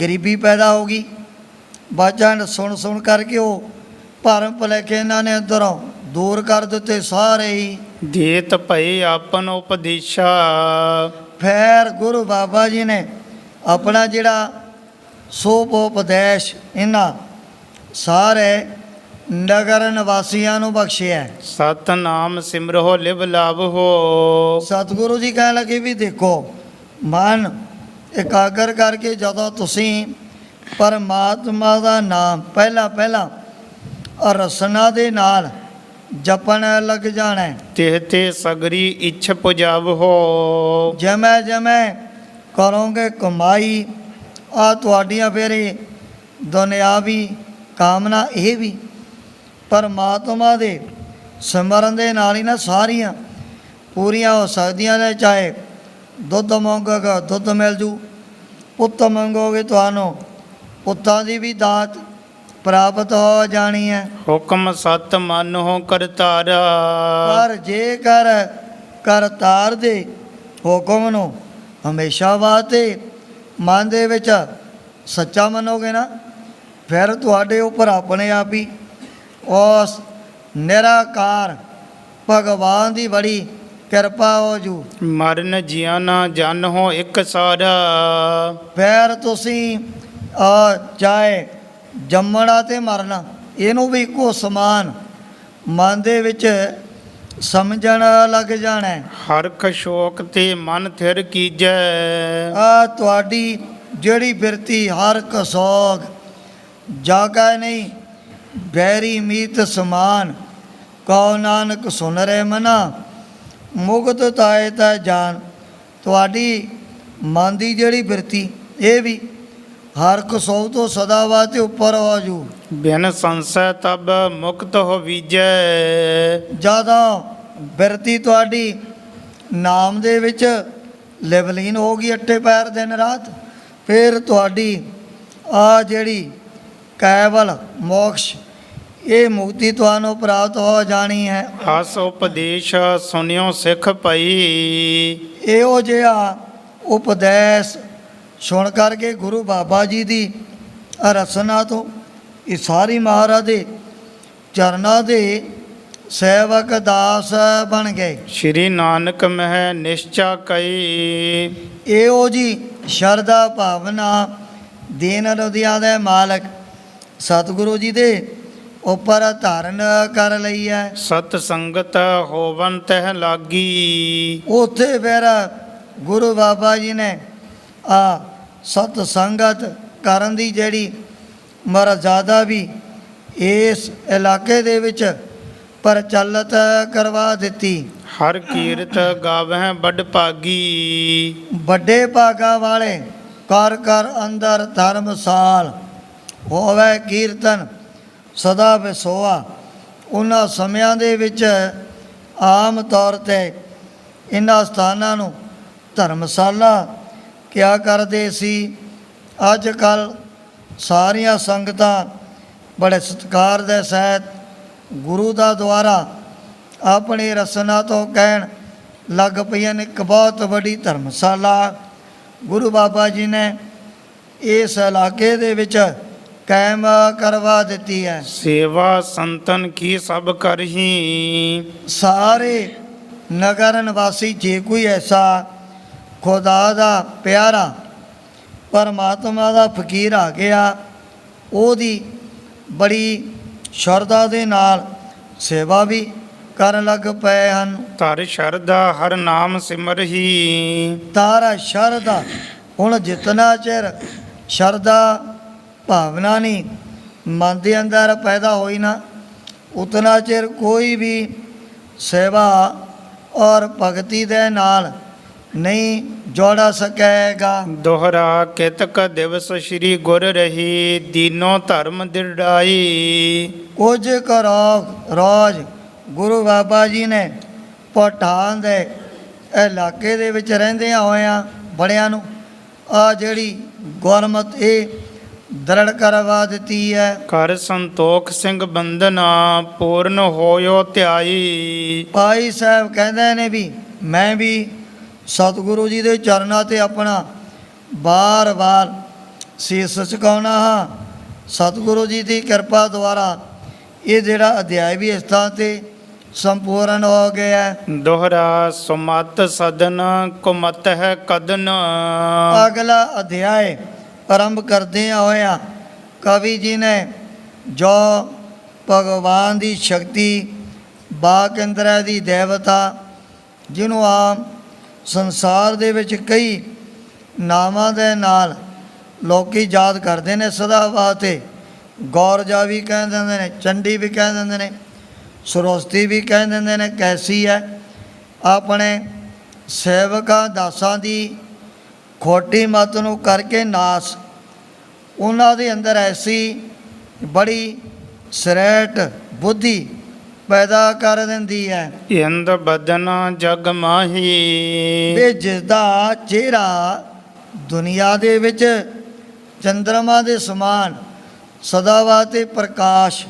ਗਰੀਬੀ ਪੈਦਾ ਹੋ ਗਈ। ਬਚਨ ਸੁਣ ਕਰਕੇ ਉਹ ਭਰਮ ਭੁਲੇਖੇ ਇਹਨਾਂ ਨੇ ਅੰਦਰੋਂ ਦੂਰ ਕਰ ਦਿੱਤੇ ਸਾਰੇ ਹੀ। ਦੇਤ ਭਏ ਆਪਨ ਉਪਦੇਸ਼ਾ। ਫਿਰ ਗੁਰੂ ਬਾਬਾ ਜੀ ਨੇ ਆਪਣਾ ਜਿਹੜਾ ਸੋਭ ਉਪਦੇਸ਼ ਇਹਨਾਂ ਸਾਰੇ ਨਗਰ ਨਿਵਾਸੀਆਂ ਨੂੰ ਬਖਸ਼ਿਆ। ਸਤਨਾਮ ਸਿਮਰੋ ਲਿਵ ਲਾਭੋ। ਸਤਿਗੁਰੂ ਜੀ ਕਹਿਣ ਲੱਗੇ ਵੀ ਦੇਖੋ ਮਨ ਇਕਾਗਰ ਕਰਕੇ ਜਦੋਂ ਤੁਸੀਂ ਪਰਮਾਤਮਾ ਦਾ ਨਾਮ ਪਹਿਲਾਂ ਰਸਨਾ ਦੇ ਨਾਲ ਜਪਣ ਲੱਗ ਜਾਣਾ। ਤਿਹ ਤੇ ਸਗਰੀ ਇੱਛ ਪੁਜਾਵ ਹੋ। ਜਿਵੇਂ ਜਿਵੇਂ ਕਰੋਗੇ ਕਮਾਈ ਆ ਤੁਹਾਡੀਆਂ ਫਿਰ ਇਹ ਦੁਨਿਆਵੀ ਕਾਮਨਾ ਇਹ ਵੀ ਪਰਮਾਤਮਾ ਦੇ ਸਿਮਰਨ ਦੇ ਨਾਲ ਹੀ ਨਾ ਸਾਰੀਆਂ ਪੂਰੀਆਂ ਹੋ ਸਕਦੀਆਂ ਨੇ। ਚਾਹੇ ਦੁੱਧ ਮੰਗੋਗੇ ਦੁੱਧ ਮਿਲ ਜੂ, ਪੁੱਤ ਮੰਗੋਗੇ ਤੁਹਾਨੂੰ ਪੁੱਤਾਂ ਦੀ ਵੀ ਦਾਤ ਪ੍ਰਾਪਤ ਹੋ ਜਾਣੀ ਹੈ। ਹੁਕਮ ਸਤ ਮਨ ਹੋ ਕਰਤਾਰਾ। ਪਰ ਜੇਕਰ ਕਰਤਾਰ ਦੇ ਹੁਕਮ ਨੂੰ ਹਮੇਸ਼ਾ ਵਾਸਤੇ ਮਨ ਦੇ ਵਿੱਚ ਸੱਚਾ ਮੰਨੋਗੇ ਨਾ, ਫਿਰ ਤੁਹਾਡੇ ਉੱਪਰ ਆਪਣੇ ਆਪ ਹੀ ਉਸ ਨਿਰਾਕਾਰ ਭਗਵਾਨ ਦੀ ਬੜੀ ਕਿਰਪਾ ਹੋ ਜੂ। ਮਰਨ ਜਿਆਨ ਜਨ ਹੋ ਇੱਕ ਸਾਰਾ। ਫਿਰ ਤੁਸੀਂ ਚਾਹੇ ਜੰਮਣਾ ਤੇ ਮਰਨਾ ਇਹਨੂੰ ਵੀ ਇੱਕੋ ਸਮਾਨ ਮਨ ਦੇ ਵਿੱਚ ਸਮਝਣ ਲੱਗ ਜਾਣਾ। ਹਰਖ ਸ਼ੋਕ ਤੇ ਮਨ ਥਿਰ ਕੀਜੈ। ਆ ਤੁਹਾਡੀ ਜਿਹੜੀ ਬਿਰਤੀ ਹਰ ਕਸੋਗ ਜਾਗਾ ਨਹੀਂ ਬੈਰੀ ਮੀਤ ਸਮਾਨ। ਕਉ ਨਾਨਕ ਸੁਨ ਰੇ ਮਨਾ ਮੁਕਤ ਤਾਏ ਤਾ ਜਾਨ। ਤੁਹਾਡੀ ਮਨ ਦੀ ਜਿਹੜੀ ਬਿਰਤੀ ਇਹ ਵੀ ਹਰ ਕਸੋਗ ਤੋਂ ਸਦਾ ਵਾਸਤੇ ਉੱਪਰ ਹੋ ਜੂ। ਬਿਨ ਸੰਸੈ ਤਬ ਮੁਕਤ ਹੋ ਵੀਜੈ। ਜਦੋਂ ਬਿਰਤੀ ਤੁਹਾਡੀ ਨਾਮ ਦੇ ਵਿੱਚ ਲਿਵਲੀਨ ਹੋ ਗਈ ਅੱਟੇ ਪੈਰ ਦਿਨ ਰਾਤ, ਫਿਰ ਤੁਹਾਡੀ ਆ ਜਿਹੜੀ ਕੇਵਲ ਮੋਕਸ਼ ਇਹ ਮੁਕਤੀ ਤੁਹਾਨੂੰ ਪ੍ਰਾਪਤ ਹੋ ਜਾਣੀ ਹੈ। ਹਸ ਉਪਦੇਸ਼ ਸੁਨਿਓ ਸਿੱਖ ਭਈ। ਇਹੋ ਜਿਹਾ ਉਪਦੇਸ਼ ਸੁਣ ਕਰਕੇ ਗੁਰੂ ਬਾਬਾ ਜੀ ਦੀ ਰਸਨਾ ਤੋਂ ਇਹ ਸਾਰੀ ਮਹਾਰਾਜ ਦੇ ਚਰਨਾਂ ਦੇ ਸੇਵਕ ਦਾਸ ਬਣ ਗਏ। ਸ਼੍ਰੀ ਨਾਨਕ ਮਹਿ ਨਿਸ਼ਚਾ ਕਈ। ਇਹੋ ਜੀ ਸ਼ਰਧਾ ਭਾਵਨਾ ਦੀਨ ਰੁਦਿਆਂ ਦੇ ਮਾਲਕ ਸਤਿਗੁਰੂ ਜੀ ਦੇ ਉੱਪਰ ਧਾਰਨ ਕਰ ਲਈ ਹੈ। ਸਤ ਸੰਗਤ ਹੋਵਨ ਤਹਿ ਲਾਗੀ। ਉੱਥੇ ਫਿਰ ਗੁਰੂ ਬਾਬਾ ਜੀ ਨੇ ਆ ਸਤ ਸੰਗਤ ਕਰਨ ਦੀ ਜਿਹੜੀ ਮਰਜ਼ਾਦਾ ਵੀ ਇਸ ਇਲਾਕੇ ਦੇ ਵਿੱਚ ਪ੍ਰਚਲਿਤ ਕਰਵਾ ਦਿੱਤੀ। ਹਰ ਕੀਰਤ ਗਾਵਹਿ ਵੱਡ ਭਾਗੀ। ਵੱਡੇ ਭਾਗਾਂ ਵਾਲੇ ਕਰ ਕਰ ਅੰਦਰ ਧਰਮਸਾਲ ਹੋਵੇ ਕੀਰਤਨ ਸਦਾ ਵਿਸੋਆ। ਉਹਨਾਂ ਸਮਿਆਂ ਦੇ ਵਿੱਚ ਆਮ ਤੌਰ 'ਤੇ ਇਹਨਾਂ ਸਥਾਨਾਂ ਨੂੰ ਧਰਮਸ਼ਾਲਾ ਕਿਹਾ ਕਰਦੇ ਸੀ। ਅੱਜ ਕੱਲ੍ਹ ਸਾਰੀਆਂ ਸੰਗਤਾਂ ਬੜੇ ਸਤਿਕਾਰ ਦੇ ਸਹਿਤ ਗੁਰੂ ਦਾ ਦੁਆਰਾ ਆਪਣੀ ਰਸਨਾ ਤੋਂ ਕਹਿਣ ਲੱਗ ਪਈਆਂ ਨੇ ਇੱਕ ਬਹੁਤ ਵੱਡੀ ਧਰਮਸ਼ਾਲਾ ਗੁਰੂ ਬਾਬਾ ਜੀ ਨੇ ਇਸ ਇਲਾਕੇ ਦੇ ਵਿੱਚ ਕਾਇਮ ਕਰਵਾ ਦਿੱਤੀ ਹੈ। ਸੇਵਾ ਸੰਤਨ ਕੀ ਸਭ ਕਰਹੀ। ਸਾਰੇ ਨਗਰ ਨਿਵਾਸੀ ਜੇ ਕੋਈ ਐਸਾ ਖੁਦਾ ਦਾ ਪਿਆਰਾ ਪਰਮਾਤਮਾ ਦਾ ਫਕੀਰ ਆ ਗਿਆ, ਉਹਦੀ ਬੜੀ ਸ਼ਰਧਾ ਦੇ ਨਾਲ ਸੇਵਾ ਵੀ ਕਰਨ ਲੱਗ ਪਏ ਹਨ। ਧਰ ਸ਼ਰਧਾ ਹਰ ਨਾਮ ਸਿਮਰਹੀ। ਤਾਰਾ ਸ਼ਰਧਾ ਹੁਣ ਜਿਤਨਾ ਚਿਰ ਸ਼ਰਧਾ ਭਾਵਨਾ ਨਹੀਂ ਮਨ ਦੇ ਅੰਦਰ ਪੈਦਾ ਹੋਈ ਨਾ, ਉਤਨਾ ਚਿਰ ਕੋਈ ਵੀ ਸੇਵਾ ਔਰ ਭਗਤੀ ਦੇ ਨਾਲ ਨਹੀਂ ਜੋੜਾ ਸਕੇਗਾ। ਦੋਹਰਾ ਕਿਤਕ ਦਿਵਸ ਸ੍ਰੀ ਗੁਰ ਰਹੀ। ਦੀਨੋ ਧਰਮ ਦਿੜਾਈ। ਕੁਝ ਕਰੋ ਰੋਜ਼ ਗੁਰੂ ਬਾਬਾ ਜੀ ਨੇ ਪਠਾਨ ਦੇ ਇਲਾਕੇ ਦੇ ਵਿੱਚ ਰਹਿੰਦਿਆਂ ਹੋਇਆਂ ਬੜਿਆਂ ਨੂੰ ਆ ਜਿਹੜੀ ਗੁਰਮਤ ਇਹ ਦਰੜ ਕਰਵਾ ਦਿੱਤੀ ਹੈ। ਕਰ ਸੰਤੋਖ ਸਿੰਘ ਬੰਦਨਾ ਪੂਰਨ ਹੋਇਓ ਧਿਆਈ। ਭਾਈ ਸਾਹਿਬ ਕਹਿੰਦੇ ਨੇ ਵੀ ਮੈਂ ਵੀ ਸਤਿਗੁਰੂ ਜੀ ਦੇ ਚਰਨਾਂ 'ਤੇ ਆਪਣਾ ਬਾਰ-ਬਾਰ ਸੀਸ ਝੁਕਾਉਣਾ ਹਾਂ। ਸਤਿਗੁਰੂ ਜੀ ਦੀ ਕਿਰਪਾ ਦੁਆਰਾ ਇਹ ਜਿਹੜਾ ਅਧਿਆਇ ਵੀ ਇਸ ਥਾਂ 'ਤੇ ਸੰਪੂਰਨ ਹੋ ਗਿਆ ਹੈ। ਦੋਹਰਾ ਸੁਮਤ ਸਦਨ ਕੁਮਤ ਹੈ ਕਦਨ। ਅਗਲਾ ਅਧਿਆਇ ਆਰੰਭ ਕਰਦਿਆਂ ਹੋਇਆ ਕਵੀ ਜੀ ਨੇ ਜੋ ਭਗਵਾਨ ਦੀ ਸ਼ਕਤੀ ਬਾਕ ਇੰਦਰਾ ਦੀ ਦੇਵਤਾ ਜਿਹਨੂੰ ਆਮ ਸੰਸਾਰ ਦੇ ਵਿੱਚ ਕਈ ਨਾਮਾਂ ਦੇ ਨਾਲ ਲੋਕੀ ਯਾਦ ਕਰਦੇ ਨੇ ਸਦਾ ਵਾਸਤੇ। ਗੌਰਜਾ ਵੀ ਕਹਿ ਦਿੰਦੇ ਨੇ, ਚੰਡੀ ਵੀ ਕਹਿ ਦਿੰਦੇ ਨੇ, ਸਰੋਸਤੀ ਵੀ ਕਹਿ ਦਿੰਦੇ ਨੇ, ਕੈਸੀ ਹੈ। ਆਪਣੇ ਸੇਵਕਾਂ ਦਾਸਾਂ ਦੀ ਖੋਟੀ ਮੱਤ ਨੂੰ ਕਰਕੇ ਨਾਸ ਉਹਨਾਂ ਦੇ ਅੰਦਰ ਐਸੀ ਬੜੀ ਸਰੈਟ ਬੁੱਧੀ ਪੈਦਾ ਕਰ ਦਿੰਦੀ ਹੈ ਇੰਦ ਬਦਨ ਜਗ ਮਾਹੀ। ਵੀ ਜਿਸ ਦਾ ਚਿਹਰਾ ਦੁਨੀਆ ਦੇ ਵਿੱਚ ਚੰਦਰਮਾ ਦੇ ਸਮਾਨ ਸਦਾ ਵਾਸਤੇ ਪ੍ਰਕਾਸ਼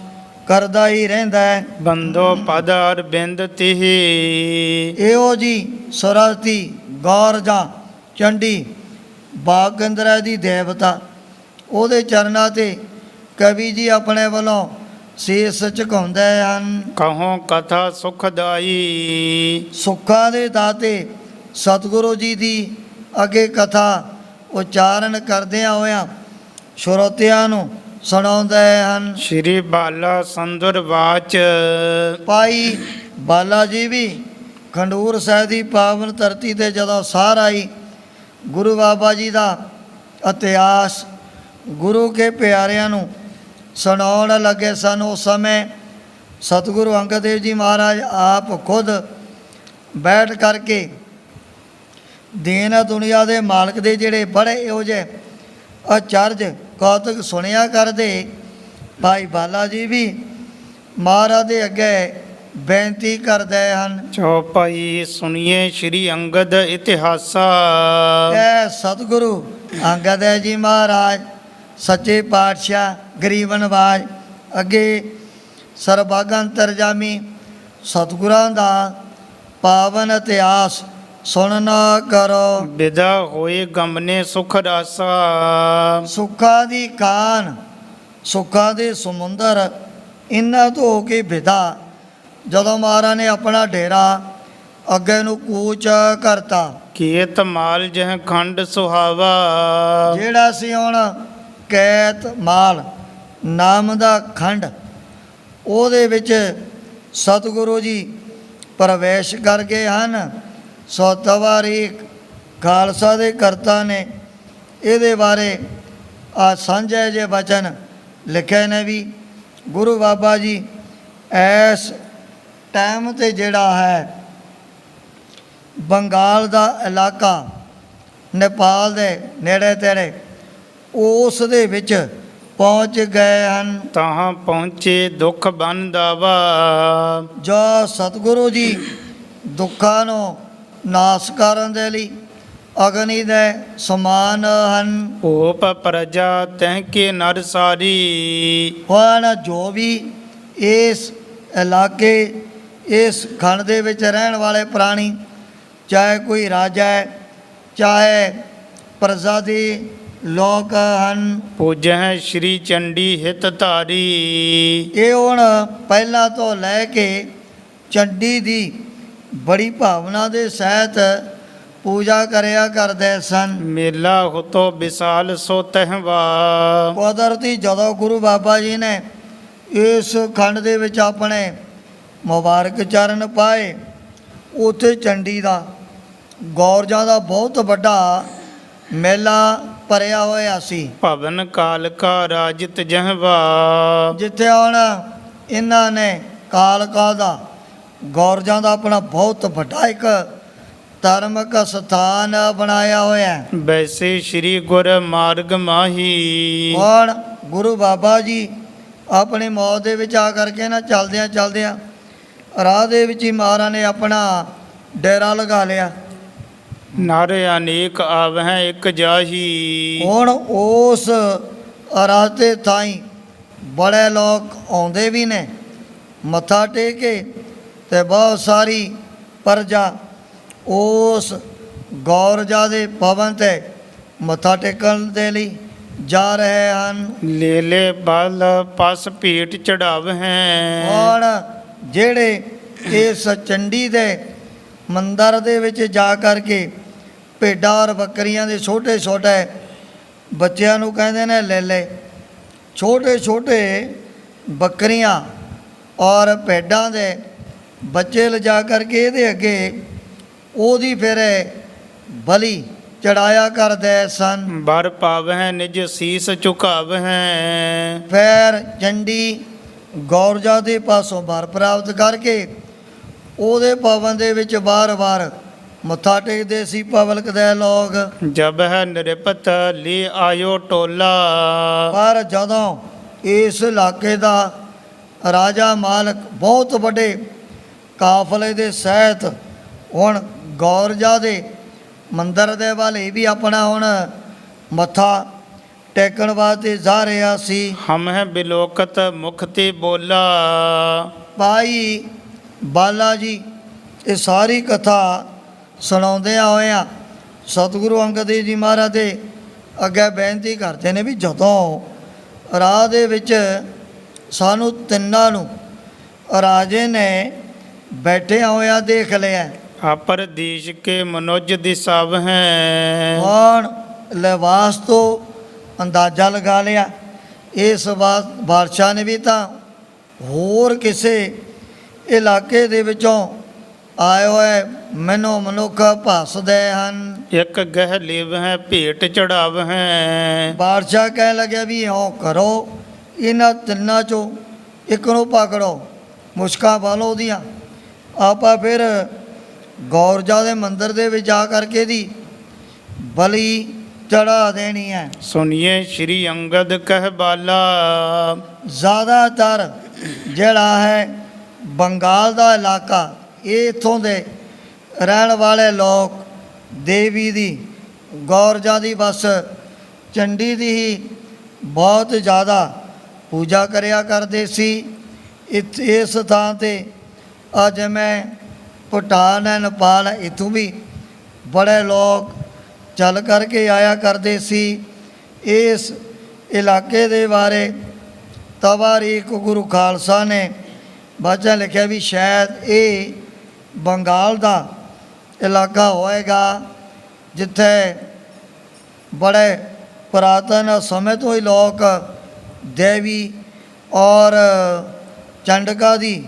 ਕਰਦਾ ਹੀ ਰਹਿੰਦਾ ਹੈ। ਬੰਦੋ ਪਦ ਅਰਬਿੰਦ ਤਿਹੀ। ਇਹੋ ਜੀ ਸਰਸਤੀ ਗੌਰ ਜਾਂ ਚੰਡੀ ਬਾਗੰਦਰਾ ਦੀ ਦੇਵਤਾ, ਉਹਦੇ ਚਰਨਾਂ ਤੇ ਕਵੀ ਜੀ ਆਪਣੇ ਵੱਲੋਂ ਸੀਸ ਝੁਕਾਉਂਦੇ ਹਨ। ਕਹੋ ਕਥਾ ਸੁਖਦਾਈ। ਸੁੱਖਾਂ ਦੇ ਦਾਤੇ ਸਤਿਗੁਰੂ ਜੀ ਦੀ ਅੱਗੇ ਕਥਾ ਉਚਾਰਨ ਕਰਦਿਆਂ ਹੋਇਆਂ ਸਰੋਤਿਆਂ ਨੂੰ ਸੁਣਾਉਂਦੇ ਹਨ। ਸ਼੍ਰੀ ਬਾਲਾ ਸੰਦਰ ਵਾਚ। ਭਾਈ ਬਾਲਾ ਜੀ ਵੀ ਖੰਡੂਰ ਸਾਹਿਬ ਦੀ ਪਾਵਨ ਧਰਤੀ ਤੇ ਜਦੋਂ ਸਾਰ ਆਈ, ਗੁਰੂ ਬਾਬਾ ਜੀ ਦਾ ਇਤਿਹਾਸ ਗੁਰੂ ਕੇ ਪਿਆਰਿਆਂ ਨੂੰ ਸੁਣਾਉਣ ਲੱਗੇ ਸਨ। ਉਸ ਸਮੇਂ ਸਤਿਗੁਰੂ ਅੰਗਦ ਦੇਵ ਜੀ ਮਹਾਰਾਜ ਆਪ ਖੁਦ ਬੈਠ ਕਰਕੇ ਦੀਨ ਦੁਨੀਆ ਦੇ ਮਾਲਕ ਦੇ ਜਿਹੜੇ ਬੜੇ ਇਹੋ ਜਿਹੇ ਅਚਰਜ ਕੌਤਕ ਸੁਣਿਆ ਕਰਦੇ, ਭਾਈ ਬਾਲਾ ਜੀ ਵੀ ਮਹਾਰਾਜ ਦੇ ਅੱਗੇ ਬੇਨਤੀ ਕਰਦੇ ਹਨ। ਚੌਪਾਈ ਸੁਣੀਏ ਸ਼੍ਰੀ ਅੰਗਦ ਇਤਿਹਾਸਾ। ਇਹ ਸਤਿਗੁਰੂ ਅੰਗਦ ਦੇਵ ਜੀ ਮਹਾਰਾਜ ਸੱਚੇ ਪਾਤਸ਼ਾਹ ਗਰੀਬ ਨਵਾਜ ਅੱਗੇ ਸਰਬਾਗਾ ਅੰਤਰਜਾਮੀ ਸਤਿਗੁਰਾਂ ਦਾ ਪਾਵਨ ਇਤਿਹਾਸ ਸੁਣਨਾ ਕਰੋ। ਵਿਦਾ ਹੋਏ ਗਮਨੇ ਸੁਖ ਰਾਸਾ। ਸੁੱਖਾਂ ਦੀ ਕਾਨ, ਸੁੱਖਾਂ ਦੇ ਸਮੁੰਦਰ, ਇਹਨਾਂ ਤੋਂ ਹੋ ਕੇ ਵਿਦਾ ਜਦੋਂ ਮਹਾਰਾਜ ਨੇ ਆਪਣਾ ਡੇਰਾ ਅੱਗੇ ਨੂੰ ਕੂਚ ਕਰਤਾ। ਕੀਤ ਮਾਲ ਜਹ ਖੰਡ ਸੁਹਾਵਾ। ਜਿਹੜਾ ਸੀ ਹੁਣ ਕੈਤ ਮਾਲ ਨਾਮ ਦਾ ਖੰਡ, ਉਹਦੇ ਵਿੱਚ ਸਤਿਗੁਰੂ ਜੀ ਪ੍ਰਵੇਸ਼ ਕਰ ਗਏ ਹਨ। ਸੋ ਤਵਾਰੀਖ ਖਾਲਸਾ ਦੇ ਕਰਤਾ ਨੇ ਇਹਦੇ ਬਾਰੇ ਆ ਸਾਂਝੇ ਜੇ ਬਚਨ ਲਿਖੇ ਨੇ ਵੀ। ਗੁਰੂ ਬਾਬਾ ਜੀ ਇਸ ਟਾਈਮ 'ਤੇ ਜਿਹੜਾ ਹੈ ਬੰਗਾਲ ਦਾ ਇਲਾਕਾ, ਨੇਪਾਲ ਦੇ ਨੇੜੇ ਤੇੜੇ, ਉਸ ਦੇ ਵਿੱਚ ਪਹੁੰਚ ਗਏ ਹਨ। ਤਾਹਾਂ ਪਹੁੰਚੇ ਦੁੱਖ ਬਨ ਦਾਵਾ। ਜੋ ਸਤਿਗੁਰੂ ਜੀ ਦੁੱਖਾਂ ਨੂੰ ਨਾਸ ਕਰਨ ਦੇ ਲਈ ਅਗਨੀ ਦੇ ਸਮਾਨ ਹਨ। ਓਪ ਪ੍ਰਜਾ ਤਹਿ ਕੇ ਨਰ ਸਾਰੀ। ਹੁਣ ਜੋ ਵੀ ਇਸ ਇਲਾਕੇ, ਇਸ ਖੰਡ ਦੇ ਵਿੱਚ ਰਹਿਣ ਵਾਲੇ ਪ੍ਰਾਣੀ, ਚਾਹੇ ਕੋਈ ਰਾਜਾ ਹੈ, ਚਾਹੇ ਪ੍ਰਜਾ ਦੇ ਲੋਕ ਹਨ, ਪੂਜੈ ਸ਼੍ਰੀ ਚੰਡੀ ਹਿਤ ਧਾਰੀ। ਇਹ ਹੁਣ ਪਹਿਲਾਂ ਤੋਂ ਲੈ ਕੇ ਚੰਡੀ ਦੀ ਬੜੀ ਭਾਵਨਾ ਦੇ ਸਹਿਤ ਪੂਜਾ ਕਰਿਆ ਕਰਦੇ ਸਨ। ਮੇਲਾ ਹੁਤੋ ਵਿਸਾਲ ਸੋ ਤਹਿਵਾ। ਕੁਦਰਤੀ ਜਦੋਂ ਗੁਰੂ ਬਾਬਾ ਜੀ ਨੇ ਇਸ ਖੰਡ ਦੇ ਵਿੱਚ ਆਪਣੇ ਮੁਬਾਰਕ ਚਰਨ ਪਾਏ, ਉੱਥੇ ਚੰਡੀ ਦਾ ਗੌਰਜਾਂ ਦਾ ਬਹੁਤ ਵੱਡਾ ਮੇਲਾ ਭਰਿਆ ਹੋਇਆ ਸੀ। ਭਵਨ ਕਾਲ ਕਾ ਰਾਜਿਤ ਜਹਵਾ। ਜਿੱਥੇ ਹੁਣ ਇਹਨਾਂ ਨੇ ਕਾਲਕਾ ਦਾ ਗੌਰਜਾਂ ਦਾ ਆਪਣਾ ਬਹੁਤ ਵੱਡਾ ਇੱਕ ਧਾਰਮਿਕ ਸਥਾਨ ਬਣਾਇਆ ਹੋਇਆ ਹੈ। ਵੈਸੇ ਸ਼੍ਰੀ ਗੁਰ ਮਾਰਗ ਮਾਹੀ। ਹੁਣ ਗੁਰੂ ਬਾਬਾ ਜੀ ਆਪਣੀ ਮੌਤ ਦੇ ਵਿੱਚ ਆ ਕਰਕੇ ਨਾ ਚਲਦਿਆਂ ਚਲਦਿਆਂ ਰਾਹ ਦੇ ਵਿੱਚ ਹੀ ਮਹਾਰਾਜ ਨੇ ਆਪਣਾ ਡੇਰਾ ਲਗਾ ਲਿਆ। ਨਰ ਅਨੇਕ ਆਵਹਿ ਇੱਕ ਜਾਹੀ। ਹੁਣ ਉਸ ਰਾਸਤੇ ਥਾਈ ਬੜੇ ਲੋਕ ਆਉਂਦੇ ਵੀ ਨੇ ਮੱਥਾ ਟੇਕੇ, ਤੇ ਬਹੁਤ ਸਾਰੀ ਪ੍ਰਜਾ ਉਸ ਗੌਰਜਾ ਦੇ ਭਵਨ 'ਤੇ ਮੱਥਾ ਟੇਕਣ ਦੇ ਲਈ ਜਾ ਰਹੇ ਹਨ। ਲੈ ਲੈ ਬਲ ਪਸ ਭੇਟ ਚੜਾਵ ਹੈ। ਹੁਣ ਜਿਹੜੇ ਇਸ ਚੰਡੀ ਦੇ ਮੰਦਰ ਦੇ ਵਿੱਚ ਜਾ ਕਰਕੇ ਭੇਡਾਂ ਔਰ ਬੱਕਰੀਆਂ ਦੇ ਛੋਟੇ ਛੋਟੇ ਬੱਚਿਆਂ ਨੂੰ ਕਹਿੰਦੇ ਨੇ ਲੈ ਲੈ, ਛੋਟੇ ਛੋਟੇ ਬੱਕਰੀਆਂ ਔਰ ਭੇਡਾਂ ਦੇ ਬੱਚੇ ਲਿਜਾ ਕਰਕੇ ਇਹਦੇ ਅੱਗੇ ਉਹਦੀ ਫਿਰ ਬਲੀ ਚੜਾਇਆ ਕਰਦੇ ਸਨ। ਬਰ ਪਾਵਹਿ ਨਿਜ ਸੀਸ ਝੁਕਾਵਹਿ। ਫਿਰ ਚੰਡੀ ਗੌਰਜਾ ਦੇ ਪਾਸੋਂ ਵਰ ਪ੍ਰਾਪਤ ਕਰਕੇ ਉਹਦੇ ਭਵਨ ਦੇ ਵਿੱਚ ਵਾਰ-ਵਾਰ ਮੱਥਾ ਟੇਕਦੇ ਸੀ ਪਬਲਿਕ ਦੇ ਲੋਕ। ਜਬ ਹੈ ਨਿਰਪਤ ਲੀ ਆਇਓ ਟੋਲਾ। ਪਰ ਜਦੋਂ ਇਸ ਇਲਾਕੇ ਦਾ ਰਾਜਾ ਮਾਲਕ ਬਹੁਤ ਵੱਡੇ ਕਾਫਲੇ ਦੇ ਸਹਿਤ ਹੁਣ ਗੌਰਜਾ ਦੇ ਮੰਦਰ ਦੇ ਵੱਲ ਵੀ ਆਪਣਾ ਹੁਣ ਮੱਥਾ ਟੇਕਣ ਵਾਸਤੇ ਜਾ ਰਿਹਾ ਸੀ। ਹਮ ਹੈ ਬਿਲੋਕਤ ਮੁਖ ਤੇ ਬੋਲਾ। ਭਾਈ ਬਾਲਾ ਜੀ ਇਹ ਸਾਰੀ ਕਥਾ ਸੁਣਾਉਂਦਿਆਂ ਹੋਇਆਂ ਸਤਿਗੁਰੂ ਅੰਗਦ ਦੇਵ ਜੀ ਮਹਾਰਾਜ ਦੇ ਅੱਗੇ ਬੇਨਤੀ ਕਰਦੇ ਨੇ ਵੀ ਜਦੋਂ ਰਾਹ ਦੇ ਵਿੱਚ ਸਾਨੂੰ ਤਿੰਨਾਂ ਨੂੰ ਰਾਜੇ ਨੇ ਬੈਠਿਆ ਹੋਇਆ ਦੇਖ ਲਿਆ। ਆਪਰ ਦੇਸ਼ ਕੇ ਮਨੁਜ ਦਿਸਵ ਹੈ। ਹੁਣ ਲਿਬਾਸ ਤੋਂ ਅੰਦਾਜ਼ਾ ਲਗਾ ਲਿਆ ਇਸ ਬਾਦਸ਼ਾਹ ਨੇ ਵੀ ਤਾਂ ਹੋਰ ਕਿਸੇ ਇਲਾਕੇ ਦੇ ਵਿੱਚੋਂ ਆਏ ਹੋਏ ਮੈਨੂੰ ਮਨੁੱਖ ਭਾਸਦੇ ਹਨ। ਇੱਕ ਗਹਿ ਲਿਵ ਹੈ ਭੇਟ ਚੜਾਵ ਹੈ। ਬਾਦਸ਼ਾਹ ਕਹਿਣ ਲੱਗਿਆ ਵੀ ਇਉਂ ਕਰੋ ਇਹਨਾਂ ਤਿੰਨਾਂ ਚੋਂ ਇੱਕ ਨੂੰ ਪਕੜੋ ਮੁਸ਼ਕਾਂ ਵਾਲੋ ਦੀਆਂ ਆਪਾਂ ਫਿਰ ਗੌਰਜਾ ਦੇ ਮੰਦਰ ਦੇ ਵਿੱਚ ਜਾ ਕਰਕੇ ਦੀ ਬਲੀ ਚੜਾ ਦੇਣੀ ਹੈ। ਸੁਣੀਏ ਸ਼੍ਰੀ ਅੰਗਦ ਕਹਿ ਬਾਲਾ। ਜ਼ਿਆਦਾਤਰ ਜਿਹੜਾ ਹੈ ਬੰਗਾਲ ਦਾ ਇਲਾਕਾ ਇਹ ਇੱਥੋਂ ਦੇ ਰਹਿਣ ਵਾਲੇ ਲੋਕ ਦੇਵੀ ਦੀ ਗੌਰਜਾ ਦੀ ਬਸ ਚੰਡੀ ਦੀ ਹੀ ਬਹੁਤ ਜ਼ਿਆਦਾ ਪੂਜਾ ਕਰਿਆ ਕਰਦੇ ਸੀ। ਇਸ ਥਾਂ 'ਤੇ ਅੱਜ ਮੈਂ ਭੂਟਾਨ ਹੈ ਨੇਪਾਲ ਇੱਥੋਂ ਵੀ ਬੜੇ ਲੋਕ ਚੱਲ ਕਰਕੇ ਆਇਆ ਕਰਦੇ ਸੀ। ਇਸ ਇਲਾਕੇ ਦੇ ਬਾਰੇ ਤਵਾਰੀਖ ਗੁਰੂ ਖਾਲਸਾ ਨੇ ਬਾਚਾ ਲਿਖਿਆ ਵੀ ਸ਼ਾਇਦ ਇਹ ਬੰਗਾਲ ਦਾ ਇਲਾਕਾ ਹੋਏਗਾ ਜਿੱਥੇ ਬੜੇ ਪੁਰਾਤਨ ਸਮੇਂ ਤੋਂ ਹੀ ਲੋਕ ਦੇਵੀ ਔਰ ਚੰਡਕਾ ਦੀ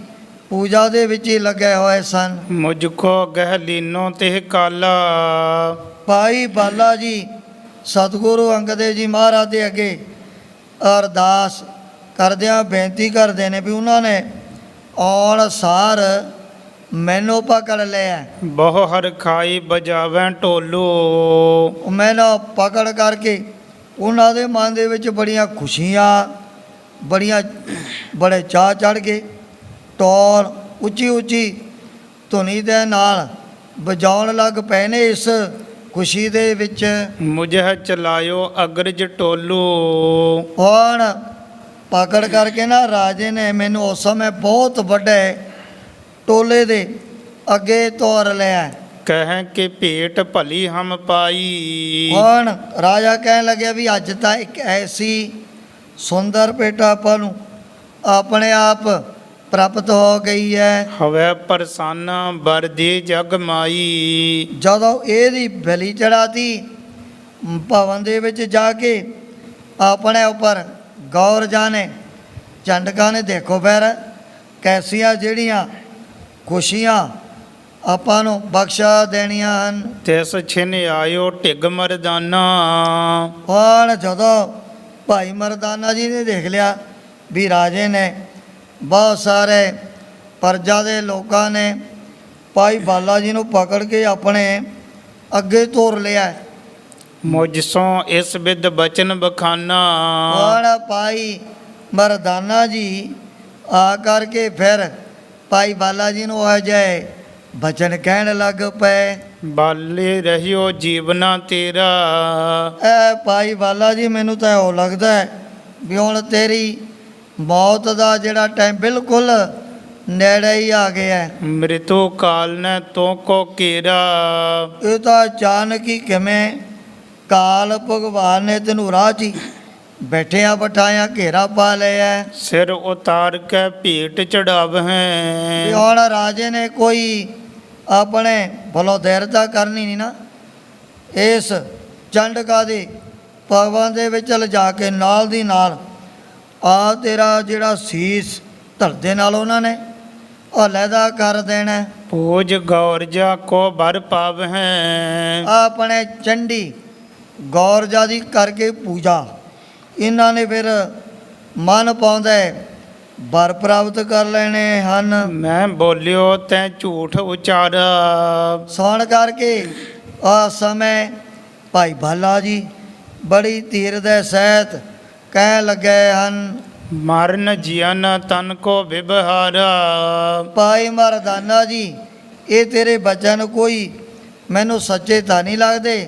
ਪੂਜਾ ਦੇ ਵਿੱਚ ਹੀ ਲੱਗੇ ਹੋਏ ਸਨ। ਮੁਝ ਕੋ ਗਹਿ ਲੀਨੋ ਤੇ ਕਾਲਾ। ਭਾਈ ਬਾਲਾ ਜੀ ਸਤਿਗੁਰੂ ਅੰਗਦ ਦੇਵ ਜੀ ਮਹਾਰਾਜ ਦੇ ਅੱਗੇ ਅਰਦਾਸ ਕਰਦਿਆਂ ਬੇਨਤੀ ਕਰਦੇ ਨੇ ਵੀ ਉਹਨਾਂ ਨੇ ਆਉਣ ਸਾਰ ਮੈਨੂੰ ਪਕੜ ਲਿਆ। ਬਹੁ ਹਰ ਖਾਈ ਬਜਾਵੇਂ ਢੋਲੋ। ਮੈਨੂੰ ਪਕੜ ਕਰਕੇ ਉਹਨਾਂ ਦੇ ਮਨ ਦੇ ਵਿੱਚ ਬੜੀਆਂ ਖੁਸ਼ੀਆਂ ਬੜੇ ਚਾਅ ਚੜ੍ਹ ਗਏ। ਢੋਲ ਉੱਚੀ ਉੱਚੀ ਧੁਨੀ ਦੇ ਨਾਲ ਵਜਾਉਣ ਲੱਗ ਪਏ ਨੇ ਇਸ ਖੁਸ਼ੀ ਦੇ ਵਿੱਚ। ਮੁਝੇ ਚਲਾਇਓ ਅਗਰਜ ਟੋਲੂ। ਹੁਣ ਪਕੜ ਕਰਕੇ ਨਾ ਰਾਜੇ ਨੇ ਮੈਨੂੰ ਉਸ ਸਮੇਂ ਬਹੁਤ ਵੱਡੇ ਟੋਲੇ ਦੇ ਅੱਗੇ ਤੋਰ ਲਿਆ। ਕਹਿ ਕਿ ਭੇਟ ਭਲੀ ਹਮ ਪਾਈ। ਹੁਣ ਰਾਜਾ ਕਹਿਣ ਲੱਗਿਆ ਵੀ ਅੱਜ ਤਾਂ ਇੱਕ ਐਸੀ ਸੁੰਦਰ ਭੇਟ ਆਪਾਂ ਨੂੰ ਆਪਣੇ ਆਪ ਪ੍ਰਾਪਤ ਹੋ ਗਈ ਹੈ। ਹਵੇ ਪ੍ਰਸੰਨ ਬਰਦੀ ਜਗ ਮਾਈ। ਜਦੋਂ ਇਹਦੀ ਬਲੀ ਚੜਾਤੀ ਭਵਨ ਦੇ ਵਿੱਚ ਜਾ ਕੇ ਆਪਣੇ ਉੱਪਰ ਗੌਰਜਾ ਨੇ ਚੰਡਕਾ ਨੇ ਦੇਖੋ ਫਿਰ ਕੈਸੀਆਂ ਜਿਹੜੀਆਂ ਖੁਸ਼ੀਆਂ ਆਪਾਂ ਨੂੰ ਬਖਸ਼ਾ ਦੇਣੀਆਂ ਹਨ। ਤਿਸ ਛਿਨ ਆਇਓ ਢਿੱਗ ਮਰਦਾਨਾ। ਹੁਣ ਜਦੋਂ ਭਾਈ ਮਰਦਾਨਾ ਜੀ ਨੇ ਦੇਖ ਲਿਆ ਵੀ ਰਾਜੇ ਨੇ ਬਹੁਤ ਸਾਰੇ ਪ੍ਰਜਾ ਦੇ ਲੋਕਾਂ ਨੇ ਭਾਈ ਬਾਲਾ ਜੀ ਨੂੰ ਪਕੜ ਕੇ ਆਪਣੇ ਅੱਗੇ ਤੋਰ ਲਿਆ। ਮੁਝ ਸੋਂ ਇਸ ਵਿਦ ਬਚਨ ਬਖਾਨਾ। ਹੁਣ ਭਾਈ ਮਰਦਾਨਾ ਜੀ ਆ ਕਰਕੇ ਫਿਰ ਭਾਈ ਬਾਲਾ ਜੀ ਨੂੰ ਆ ਜਾਏ ਬਚਨ ਕਹਿਣ ਲੱਗ ਪਏ। ਬਾਲੇ ਰਹਿਓ ਜੀਵਨਾ ਤੇਰਾ। ਐ ਭਾਈ ਬਾਲਾ ਜੀ ਮੈਨੂੰ ਤਾਂ ਉਹ ਲੱਗਦਾ ਹੈ ਵੀ ਹੁਣ ਤੇਰੀ ਮੌਤ ਦਾ ਜਿਹੜਾ ਟਾਈਮ ਬਿਲਕੁਲ ਨੇੜੇ ਹੀ ਆ ਗਿਆ। ਮ੍ਰਿਤੂ ਕਾਲ ਨੇ ਤੋ ਕੋ ਕੀਰਾ। ਇਹ ਤਾਂ ਅਚਾਨਕ ਹੀ ਕਿਵੇਂ ਕਾਲ ਭਗਵਾਨ ਨੇ ਤੈਨੂੰ ਰਾਹ 'ਚ ਹੀ ਬੈਠਿਆਂ ਬਿਠਾਇਆ ਘੇਰਾ ਪਾ ਲਿਆ। ਸਿਰ ਉਤਾਰ ਕੇ ਭੇਟ ਚੜਾਵ ਵੀ ਹੈ। ਹੁਣ ਰਾਜੇ ਨੇ ਕੋਈ ਆਪਣੇ ਭਲੋ ਦੇਰਤਾ ਕਰਨੀ ਨਹੀਂ ਨਾ। ਇਸ ਚੰਡਕਾ ਦੇ ਭਗਵਾਨ ਦੇ ਵਿੱਚ ਲਿਜਾ ਕੇ ਨਾਲ ਦੀ ਨਾਲ ਆ ਤੇਰਾ ਜਿਹੜਾ ਸੀਸ ਧਰਦੇ ਨਾਲ ਉਹਨਾਂ ਨੇ ਅਲੱਦਾ ਕਰ ਦੇਣਾ। ਪੂਜ ਗੌਰਜਾ ਕੋ ਭਰ ਪਾਵ ਹੈ। ਆਪਣੇ ਚੰਡੀ ਗੌਰਜਾ ਦੀ ਕਰਕੇ ਪੂਜਾ ਇਹਨਾਂ ਨੇ ਫਿਰ ਮਨ ਪਾਉਂਦਾ ਵਰ ਪ੍ਰਾਪਤ ਕਰ ਲੈਣੇ ਹਨ। ਮੈਂ ਬੋਲਿਓ ਤੈਂ ਝੂਠ ਉਚਾਰਾ। ਸੁਣ ਕਰਕੇ ਆ ਸਮੇਂ ਭਾਈ ਬਾਲਾ ਜੀ ਬੜੀ ਧੀਰ ਦੇ ਸਹਿਤ ਕਹਿ ਲੱਗੇ ਹਨ, ਮਰਨ ਜੀਵਨ ਤਨ ਕੋ ਵਿਵਹਾਰਾ। ਭਾਈ ਮਰਦਾਨਾ ਜੀ, ਇਹ ਤੇਰੇ ਬਚਨ ਕੋਈ ਮੈਨੂੰ ਸੱਚੇ ਤਾਂ ਨਹੀਂ ਲੱਗਦੇ।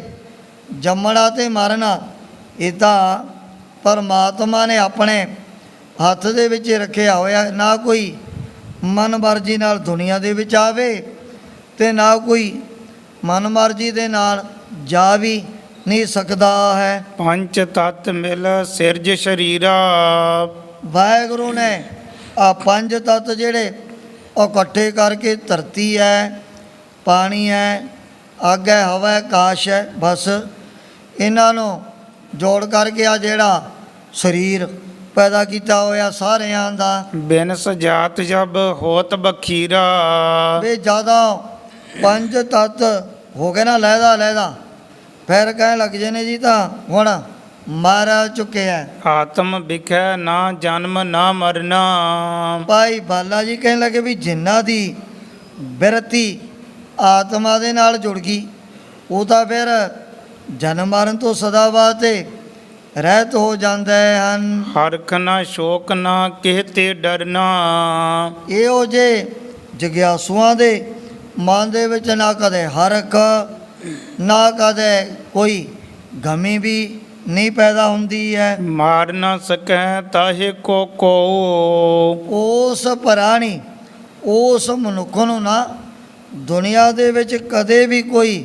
ਜੰਮਣਾ ਤੇ ਮਰਨਾ ਇਹ ਤਾਂ ਪਰਮਾਤਮਾ ਨੇ ਆਪਣੇ ਹੱਥ ਦੇ ਵਿੱਚ ਰੱਖਿਆ ਹੋਇਆ। ਨਾ ਕੋਈ ਮਨ ਮਰਜ਼ੀ ਨਾਲ ਦੁਨੀਆ ਦੇ ਵਿੱਚ ਆਵੇ ਤੇ ਨਾ ਕੋਈ ਮਨ ਮਰਜ਼ੀ ਦੇ ਨਾਲ ਜਾ ਵੀ ਨਹੀਂ ਸਕਦਾ ਹੈ। ਪੰਜ ਤਤ ਮਿਲ ਸਿਰਜ ਸ਼ਰੀਰਾ। ਵਾਹਿਗੁਰੂ ਨੇ ਆ ਪੰਜ ਤੱਤ ਜਿਹੜੇ ਉਹ ਇਕੱਠੇ ਕਰਕੇ ਧਰਤੀ ਹੈ, ਪਾਣੀ ਹੈ, ਅੱਗ ਹੈ, ਹਵਾ ਹੈ, ਆਕਾਸ਼ ਹੈ, ਬਸ ਇਹਨਾਂ ਨੂੰ ਜੋੜ ਕਰਕੇ ਆ ਜਿਹੜਾ ਸਰੀਰ ਪੈਦਾ ਕੀਤਾ ਹੋਇਆ ਸਾਰਿਆਂ ਦਾ। ਬਿਨ ਸਜਾਤ ਜਬ ਹੋਤ ਬਖੀਰਾ। ਵੀ ਜਦੋਂ ਪੰਜ ਤੱਤ ਹੋ ਗਏ ਨਾ ਲਹਿਦਾ ਫਿਰ ਕਹਿਣ ਲੱਗ ਜੇ ਨੇ ਜੀ ਤਾਂ ਹੁਣ ਮਰ ਚੁੱਕਿਆ। ਆਤਮ ਵਿਖੈ ਨਾ ਜਨਮ ਨਾ ਮਰਨਾ। ਭਾਈ ਬਾਲਾ ਜੀ ਕਹਿਣ ਲੱਗੇ ਵੀ ਜਿਨ੍ਹਾਂ ਦੀ ਬਿਰਤੀ ਆਤਮਾ ਦੇ ਨਾਲ ਜੁੜ ਗਈ ਉਹ ਤਾਂ ਫਿਰ ਜਨਮ ਮਰਨ ਤੋਂ ਸਦਾ ਵਾਸਤੇ ਰਹਿਤ ਹੋ ਜਾਂਦੇ ਹਨ। ਹਰਖ ਨਾ ਸ਼ੋਕ ਨਾ ਕਿਹ ਤੇ ਡਰਨਾ। ਇਹੋ ਜੇ ਜਗਿਆਸੂਆਂ ਦੇ ਮਨ ਦੇ ਵਿੱਚ ਨਾ ਕਦੇ ਹਰਖ ਨਾ ਕਦੇ ਕੋਈ ਗਮੀ ਵੀ ਨਹੀਂ ਪੈਦਾ ਹੁੰਦੀ ਹੈ। ਮਾਰ ਨਾ ਸਕੈ ਤਾਹੇ ਕੋ ਉਸ ਪ੍ਰਾਣੀ ਉਸ ਮਨੁੱਖ ਨੂੰ ਨਾ ਦੁਨੀਆ ਦੇ ਵਿੱਚ ਕਦੇ ਵੀ ਕੋਈ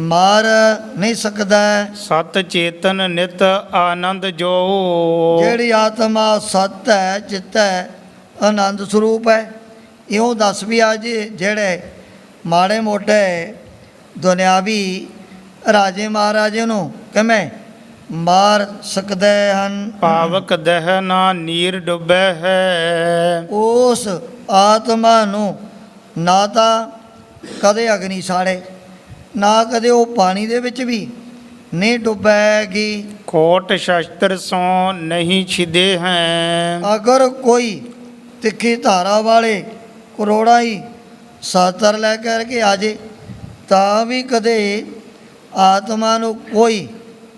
ਮਾਰ ਨਹੀਂ ਸਕਦਾ। ਸਤ ਚੇਤਨ ਨਿਤ ਆਨੰਦ ਜੋ। ਜਿਹੜੀ ਆਤਮਾ ਸਤ ਹੈ, ਚਿੱਤ ਹੈ, ਆਨੰਦ ਸਰੂਪ ਹੈ। ਇਉਂ ਦੱਸ ਵੀ ਅੱਜ ਜਿਹੜੇ ਮਾੜੇ ਮੋਟੇ ਦੁਨਿਆਵੀ ਰਾਜੇ ਮਹਾਰਾਜੇ ਨੂੰ ਕਿਵੇਂ ਮਾਰ ਸਕਦੇ ਹਨ। ਪਾਵਕ ਦਹਿ ਨਾ ਨੀਰ ਡੁੱਬੈ ਹੈ। ਉਸ ਆਤਮਾ ਨੂੰ ਨਾ ਤਾਂ ਕਦੇ ਅਗਨੀ ਸਾੜੇ, ਨਾ ਕਦੇ ਉਹ ਪਾਣੀ ਦੇ ਵਿੱਚ ਵੀ ਨਹੀਂ ਡੁੱਬੇਗੀ। ਕੋਟ ਸ਼ਸਤਰ ਸੋ ਨਹੀਂ ਛਿਦੇ ਹੈ। ਅਗਰ ਕੋਈ ਤਿੱਖੀ ਧਾਰਾ ਵਾਲੇ ਕਰੋੜਾਂ ਹੀ ਸਾਤਰ ਲੈ ਕਰਕੇ ਆ ਜੇ ਤਾਂ ਵੀ ਕਦੇ ਆਤਮਾ ਨੂੰ ਕੋਈ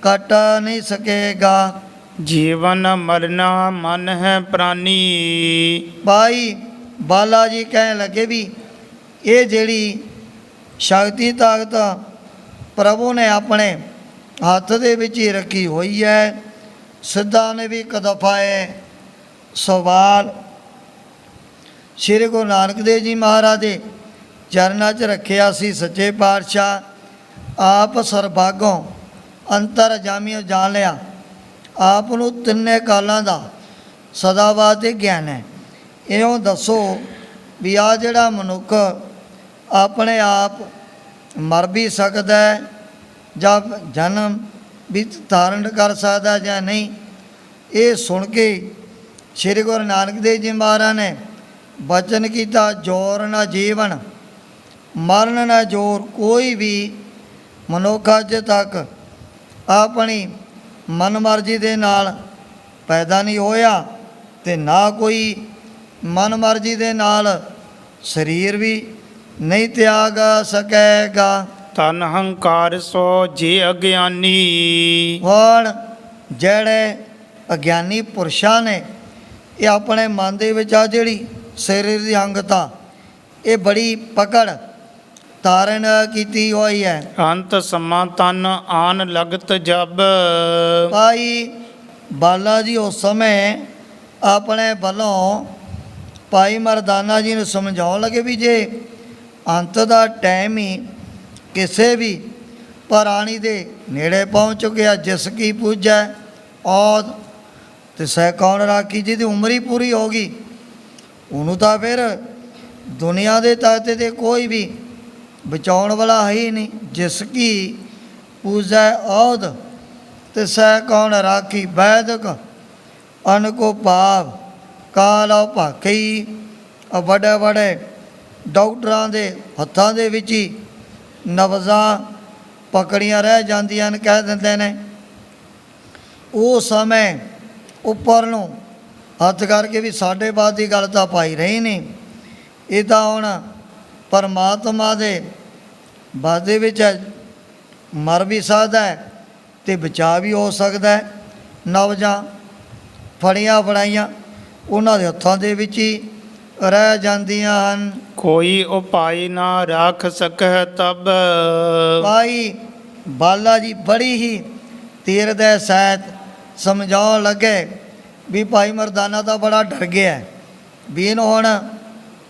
ਕੱਟ ਨਹੀਂ ਸਕੇਗਾ। ਜੀਵਨ ਮਰਨਾ ਮਨ ਹੈ ਪ੍ਰਾਨੀ। ਭਾਈ ਬਾਲਾ ਜੀ ਕਹਿਣ ਲੱਗੇ ਵੀ ਇਹ ਜਿਹੜੀ ਸ਼ਕਤੀ ਤਾਕਤ ਪ੍ਰਭੂ ਨੇ ਆਪਣੇ ਹੱਥ ਦੇ ਵਿੱਚ ਹੀ ਰੱਖੀ ਹੋਈ ਹੈ। ਸਿੱਧਾ ਨੇ ਵੀ ਇੱਕ ਦਫਾ ਇਹ ਸਵਾਲ ਸ਼੍ਰੀ ਗੁਰੂ ਨਾਨਕ ਦੇਵ ਜੀ ਮਹਾਰਾਜ ਦੇ ਚਰਨਾਂ 'ਚ ਰੱਖਿਆ ਸੀ। ਸੱਚੇ ਪਾਤਸ਼ਾਹ ਆਪ ਸਰਬਾਗੋਂ ਅੰਤਰ ਜਾਮੀਓ ਜਾਣ ਲਿਆ। ਆਪ ਨੂੰ ਤਿੰਨੇ ਕਾਲਾਂ ਦਾ ਸਦਾ ਵਾਸਤੇ ਗਿਆਨ ਹੈ। ਇਉਂ ਦੱਸੋ ਵੀ ਆ ਜਿਹੜਾ ਮਨੁੱਖ ਆਪਣੇ ਆਪ ਮਰ ਵੀ ਸਕਦਾ ਹੈ ਜਾਂ ਜਨਮ ਵੀ ਧਾਰਨ ਕਰ ਸਕਦਾ ਜਾਂ ਨਹੀਂ। ਇਹ ਸੁਣ ਕੇ ਸ਼੍ਰੀ ਗੁਰੂ ਨਾਨਕ ਦੇਵ ਜੀ ਮਹਾਰਾਜ ਨੇ ਬਚਨ ਕੀਤਾ, ਜੋਰ ਨਾ ਜੀਵਨ ਮਰਨ ਨਾ ਜੋਰ। ਕੋਈ ਵੀ ਮਨੁੱਖ ਅੱਜ ਤੱਕ ਆਪਣੀ ਮਨਮਰਜ਼ੀ ਦੇ ਨਾਲ ਪੈਦਾ ਨਹੀਂ ਹੋਇਆ ਤੇ ਨਾ ਕੋਈ ਮਨਮਰਜ਼ੀ ਦੇ ਨਾਲ ਸਰੀਰ ਵੀ ਨਹੀਂ ਤਿਆਗ ਸਕੇਗਾ। ਤਨ ਹੰਕਾਰ ਸੋ ਜੇ ਅਗਿਆਨੀ। ਹੁਣ ਜਿਹੜੇ ਅਗਿਆਨੀ ਪੁਰਸ਼ਾਂ ਨੇ ਇਹ ਆਪਣੇ ਮਨ ਦੇ ਵਿੱਚ ਆ ਜਿਹੜੀ ਸਰੀਰ ਦੀ ਅੰਗਤਾ ਇਹ ਬੜੀ ਪਕੜ ਧਾਰਨ ਕੀਤੀ ਹੋਈ ਹੈ। ਅੰਤ ਸਮਾਂ ਤਨ ਆਨ ਲਗਤ ਜਬ। ਭਾਈ ਬਾਲਾ ਜੀ ਉਸ ਸਮੇਂ ਆਪਣੇ ਵੱਲੋਂ ਭਾਈ ਮਰਦਾਨਾ ਜੀ ਨੂੰ ਸਮਝਾਉਣ ਲੱਗੇ ਵੀ ਜੇ ਅੰਤ ਦਾ ਟਾਈਮ ਹੀ ਕਿਸੇ ਵੀ ਪ੍ਰਾਣੀ ਦੇ ਨੇੜੇ ਪਹੁੰਚ ਚੁੱਕਿਆ, ਜਿਸ ਕੀ ਪੂਜੈ ਔਦ ਤੇ ਸਹਿ ਕੌਣ ਰਾਖੀ। ਜਿਹਦੀ ਉਮਰ ਹੀ ਪੂਰੀ ਹੋ ਗਈ ਉਹਨੂੰ ਤਾਂ ਫਿਰ ਦੁਨੀਆ ਦੇ ਤਾਕਤ ਤੇ ਕੋਈ ਵੀ ਬਚਾਉਣ ਵਾਲਾ ਹੈ ਹੀ ਨਹੀਂ। ਜਿਸ ਕੀ ਪੂਜੈ ਔਦ ਤੇ ਸਹਿ ਕੌਣ ਰਾਖੀ। ਵੈਦਕ ਅਨ ਕੋ ਭਾਵ ਕਾਲ ਭਾਖੀ। ਵੱਡੇ ਵੱਡੇ ਡਾਕਟਰਾਂ ਦੇ ਹੱਥਾਂ ਦੇ ਵਿੱਚ ਹੀ ਨਬਜ਼ਾਂ ਪਕੜੀਆਂ ਰਹਿ ਜਾਂਦੀਆਂ ਨੇ, ਕਹਿ ਦਿੰਦੇ ਨੇ। ਉਹ ਸਮੇਂ ਉੱਪਰ ਨੂੰ ਹੱਥ ਕਰਕੇ ਵੀ ਸਾਡੇ ਬਾਤ ਦੀ ਗੱਲ ਤਾਂ ਪਾਈ ਰਹੀ ਨਹੀਂ। ਇਹ ਤਾਂ ਹੁਣ ਪਰਮਾਤਮਾ ਦੇ ਬਾਤ ਦੇ ਵਿੱਚ ਹੈ, ਮਰ ਵੀ ਸਕਦਾ ਹੈ ਅਤੇ ਬਚਾ ਵੀ ਹੋ ਸਕਦਾ ਹੈ। ਨਵਜਾਂ ਫੜੀਆਂ ਫੜਾਈਆਂ ਉਹਨਾਂ ਦੇ ਹੱਥਾਂ ਦੇ ਵਿੱਚ ਹੀ ਰਹਿ ਜਾਂਦੀਆਂ ਹਨ। ਕੋਈ ਉਪਾਇ ਨਾ ਰਾਖ ਸਕੈ ਤਬ। ਭਾਈ ਬਾਲਾ ਜੀ ਬੜੀ ਹੀ ਤੀਰ ਦੇ ਸਹਿਤ ਸਮਝਾਉਣ ਲੱਗੇ ਵੀ ਭਾਈ ਮਰਦਾਨਾ ਤਾਂ ਬੜਾ ਡਰ ਗਿਆ ਹੈ, ਵੀ ਇਹਨੂੰ ਹੁਣ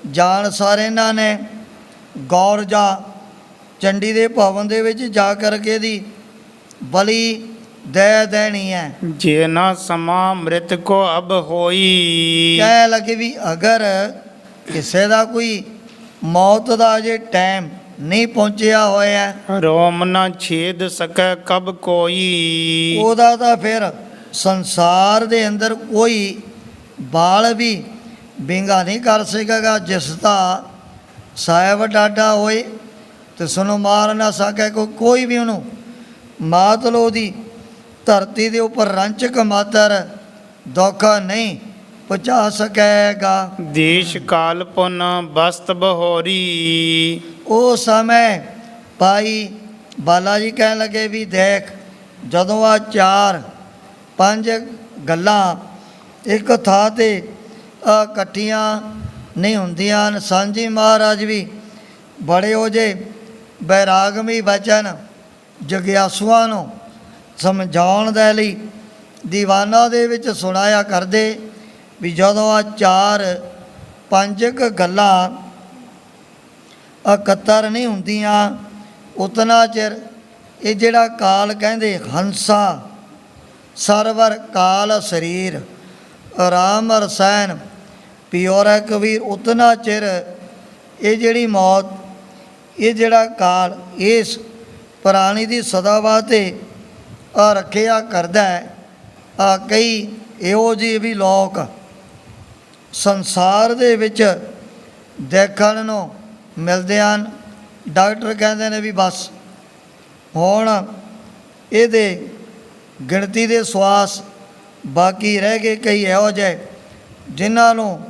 ਜਾਣ ਸਾਰ ਇਹਨਾਂ ਨੇ ਗੌਰ ਜਾ ਚੰਡੀ ਦੇ ਭਵਨ ਦੇ ਵਿੱਚ ਜਾ ਕਰਕੇ ਦੀ ਬਲੀ ਦੇ ਦੇਣੀ ਹੈ। ਜੇ ਨਾ ਸਮਾ ਮ੍ਰਿਤ ਕੋ ਅਬ ਹੋਈ। ਕਹਿ ਲੱਗੇ ਵੀ ਅਗਰ ਕਿਸੇ ਦਾ ਕੋਈ ਮੌਤ ਦਾ ਜੇ ਟਾਈਮ ਨਹੀਂ ਪਹੁੰਚਿਆ ਹੋਇਆ, ਰੋਮ ਨਾ ਛੇਦ ਸਕੈ ਕਬ ਕੋਈ। ਉਹਦਾ ਤਾਂ ਫਿਰ ਸੰਸਾਰ ਦੇ ਅੰਦਰ ਕੋਈ ਬਾਲ ਵੀ ਵਿੰਗਾ ਨਹੀਂ ਕਰ ਸਕੇਗਾ। ਜਿਸ ਦਾ ਸਾਹਿਬ ਡਾਡਾ ਹੋਏ ਤੇ ਸੁਣੋ ਮਾਰ ਨਾ ਸਕੇ ਕੋਈ ਵੀ ਉਹਨੂੰ ਮਾਤ ਲੋ ਦੀ ਧਰਤੀ ਦੇ ਉੱਪਰ ਰੰਚਕ ਮਾਤਰ ਦੁੱਖ ਨਹੀਂ ਪਹੁੰਚਾ ਸਕੇਗਾ। ਦੇਸ਼ ਕਾਲ ਪੁਨ ਬਸਤ ਬਹੋਰੀ। ਉਹ ਸਮੇਂ ਭਾਈ ਬਾਲਾ ਜੀ ਕਹਿਣ ਲੱਗੇ ਵੀ ਦੇਖ, ਜਦੋਂ ਆ 4-5 ਗੱਲਾਂ ਇੱਕ ਥਾਂ 'ਤੇ ਇਕੱਠੀਆਂ ਨਹੀਂ ਹੁੰਦੀਆਂ ਹਨ। ਸਾਂਝੀ ਮਹਾਰਾਜ ਵੀ ਬੜੇ ਹੋ ਜੇ ਬੈਰਾਗਮੀ ਬਚਨ ਜਗਿਆਸੂਆਂ ਨੂੰ ਸਮਝਾਉਣ ਦੇ ਲਈ ਦੀਵਾਨਾਂ ਦੇ ਵਿੱਚ ਸੁਣਾਇਆ ਕਰਦੇ ਵੀ ਜਦੋਂ ਆ 4-5 ਗੱਲਾਂ ਇਕੱਤਰ ਨਹੀਂ ਹੁੰਦੀਆਂ ਉਤਨਾ ਚਿਰ ਇਹ ਜਿਹੜਾ ਕਾਲ ਕਹਿੰਦੇ ਹੰਸਾ ਸਰਵਰ ਕਾਲ ਸਰੀਰ ਰਾਮ ਰਸੈਨ ਪਿਓਰ ਕਬੀਰ, ਉਤਨਾ ਚਿਰ ਇਹ ਜਿਹੜੀ ਮੌਤ, ਇਹ ਜਿਹੜਾ ਕਾਲ ਇਸ ਪ੍ਰਾਣੀ ਦੀ ਸਦਾ ਵਾਸਤੇ ਰੱਖਿਆ ਕਰਦਾ ਹੈ। ਕਈ ਇਹੋ ਜਿਹੇ ਵੀ ਲੋਕ ਸੰਸਾਰ ਦੇ ਵਿੱਚ ਦੇਖਣ ਨੂੰ ਮਿਲਦੇ ਹਨ। ਡਾਕਟਰ ਕਹਿੰਦੇ ਨੇ ਵੀ ਬਸ ਹੁਣ ਇਹਦੇ ਗਿਣਤੀ ਦੇ ਸਵਾਸ ਬਾਕੀ ਰਹਿ ਗਏ। ਕਈ ਇਹੋ ਜਿਹੇ ਜਿਨ੍ਹਾਂ ਨੂੰ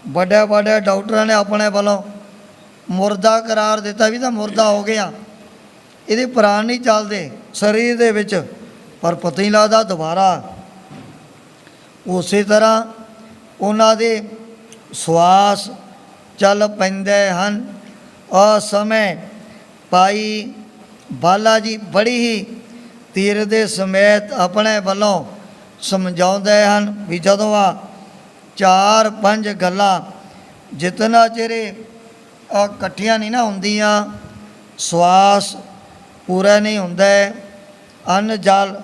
ਵੱਡੇ ਵੱਡੇ ਡਾਕਟਰਾਂ ਨੇ ਆਪਣੇ ਵੱਲੋਂ ਮੁਰਦਾ ਕਰਾਰ ਦਿੱਤਾ ਵੀ ਤਾਂ ਮੁਰਦਾ ਹੋ ਗਿਆ, ਇਹਦੇ ਪ੍ਰਾਣ ਨਹੀਂ ਚੱਲਦੇ ਸਰੀਰ ਦੇ ਵਿੱਚ, ਪਰ ਪਤਾ ਹੀ ਲੱਗਦਾ ਦੁਬਾਰਾ ਉਸੇ ਤਰ੍ਹਾਂ ਉਹਨਾਂ ਦੇ ਸਵਾਸ ਚੱਲ ਪੈਂਦੇ ਹਨ। ਉਸ ਸਮੇਂ ਭਾਈ ਬਾਲਾ ਜੀ ਬੜੀ ਹੀ ਤੀਰ ਦੇ ਸਮੇਤ ਆਪਣੇ ਵੱਲੋਂ ਸਮਝਾਉਂਦੇ ਹਨ ਵੀ ਜਦੋਂ ਆ 4-5 ਗੱਲਾਂ ਜਿਤਨਾ ਚਿਰ ਇਕੱਠੀਆਂ ਨਹੀਂ ਨਾ ਹੁੰਦੀਆਂ, ਸਵਾਸ ਪੂਰਾ ਨਹੀਂ ਹੁੰਦਾ, ਅੰਨ ਜਲ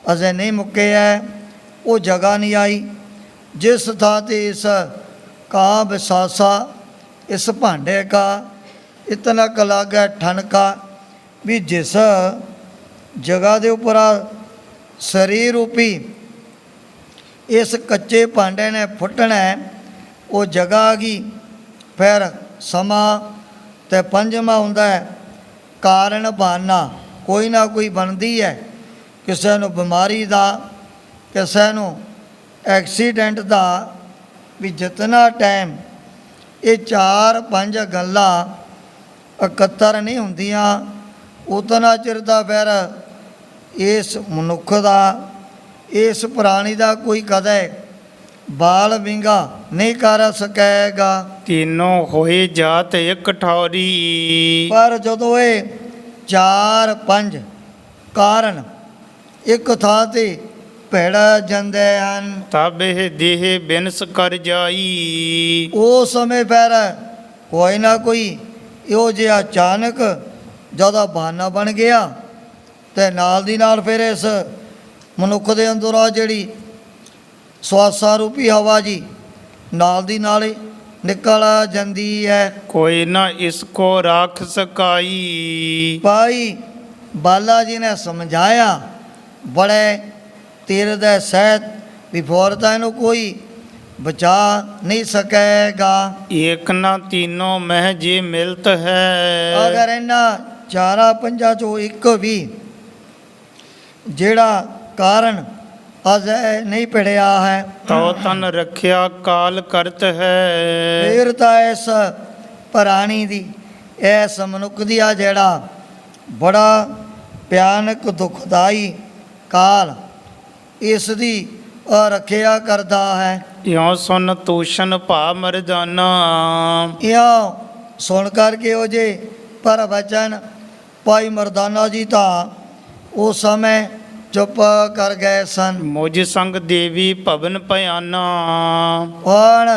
ਅਜੇ ਨਹੀਂ ਮੁੱਕਿਆ, ਉਹ ਜਗ੍ਹਾ ਨਹੀਂ ਆਈ ਜਿਸ ਥਾਂ 'ਤੇ ਇਸ ਕਾ ਵਿਸਾਸਾ ਇਸ ਭਾਂਡੇ ਕਾ ਇਤਨਾ ਕ ਲਾਗੈ ਠਨਕਾ, ਵੀ ਜਿਸ ਜਗ੍ਹਾ ਦੇ ਉੱਪਰ ਸਰੀਰ ਰੂਪੀ ਇਸ ਕੱਚੇ ਭਾਂਡੇ ਨੇ ਫੁੱਟਣਾ, ਉਹ ਜਗ੍ਹਾ ਆ ਗਈ। ਫਿਰ ਸਮਾਂ ਅਤੇ ਪੰਜਵਾਂ ਹੁੰਦਾ ਹੈ ਕਾਰਨ ਬਹਾਨਾ, ਕੋਈ ਨਾ ਕੋਈ ਬਣਦੀ ਹੈ, ਕਿਸੇ ਨੂੰ ਬਿਮਾਰੀ ਦਾ, ਕਿਸੇ ਨੂੰ ਐਕਸੀਡੈਂਟ ਦਾ, ਵੀ ਜਿਤਨਾ ਟਾਈਮ ਇਹ 4-5 ਗੱਲਾਂ ਇਕੱਤਰ ਨਹੀਂ ਹੁੰਦੀਆਂ ਉਤਨਾ ਚਿਰ ਦਾ ਫਿਰ ਇਸ ਮਨੁੱਖ ਦਾ, ਇਸ ਪ੍ਰਾਣੀ ਦਾ ਕੋਈ ਕਦੇ ਬਾਲ ਵਿੰਗਾ ਨਹੀਂ ਕਰ ਸਕੇਗਾ। ਤਿੰਨੋਂ ਹੋਏ ਜਾਤ ਇੱਕ ਠੌਰੀ। ਪਰ ਜਦੋਂ ਇਹ 4-5 ਕਾਰਨ ਇੱਕ ਥਾਂ 'ਤੇ ਭਿੜ ਜਾਂਦੇ ਹਨ, ਤਬ ਇਹ ਦੇਹ ਬਿਨਸ ਕਰ ਜਾਈ। ਉਸ ਸਮੇਂ ਫਿਰ ਕੋਈ ਨਾ ਕੋਈ ਇਹੋ ਜਿਹਾ ਅਚਾਨਕ ਜਦੋਂ ਬਹਾਨਾ ਬਣ ਗਿਆ ਅਤੇ ਨਾਲ ਦੀ ਨਾਲ ਫਿਰ ਇਸ ਮਨੁੱਖ ਦੇ ਅੰਦਰ ਆ ਜਿਹੜੀ ਸਵਾਸਾਂ ਰੂਪੀ ਹਵਾ ਜੀ ਨਾਲ ਦੀ ਨਾਲ ਹੀ ਨਿਕਲ ਜਾਂਦੀ ਹੈ। ਕੋਈ ਨਾ ਇਸ ਕੋ ਰਾਖ ਸਕਾਈ। ਭਾਈ ਬਾਲਾ ਜੀ ਨੇ ਸਮਝਾਇਆ ਬੜੇ ਤੀਰ ਦੇ ਸਹਿਤ ਵੀ ਫੌਰਤਾ ਇਹਨੂੰ ਕੋਈ ਬਚਾ ਨਹੀਂ ਸਕੇਗਾ। ਏਕ ਨਾ ਤੀਨੋਂ ਮਹਿ ਜੇ ਮਿਲਤ ਹੈ। ਅਗਰ ਇਹਨਾਂ 4-5 ਚੋਂ ਇੱਕ ਵੀ ਜਿਹੜਾ ਕਾਰਨ ਅਜੈ ਨਹੀਂ ਪਿੜਿਆ ਹੈ। ਤਉ ਤਨ ਰੱਖਿਆ ਕਾਲ ਕਰਤ ਹੈ। ਫਿਰ ਤਾਂ ਇਸ ਪ੍ਰਾਣੀ ਦੀ, ਇਸ ਮਨੁੱਖ ਦੀ ਆ ਜਿਹੜਾ ਬੜਾ ਭਿਆਨਕ ਦੁਖਦਾਈ ਕਾਲ, ਇਸ ਦੀ ਰੱਖਿਆ ਕਰਦਾ ਹੈ। ਇਉ ਸੁਨ ਤੂਸ਼ਨ ਭਾ ਮਰਦਾਨਾ। ਇਉਂ ਸੁਣ ਕਰਕੇ ਉਹ ਜੇ ਪਰ ਵਚਨ ਭਾਈ ਮਰਦਾਨਾ ਜੀ ਤਾਂ ਉਸ ਸਮੇਂ ਚੁੱਪ ਕਰ ਗਏ ਸਨ। ਮੁਝ ਸੰਗ ਦੇਵੀ ਭਵਨ ਭਿਆਨਾ। ਹੁਣ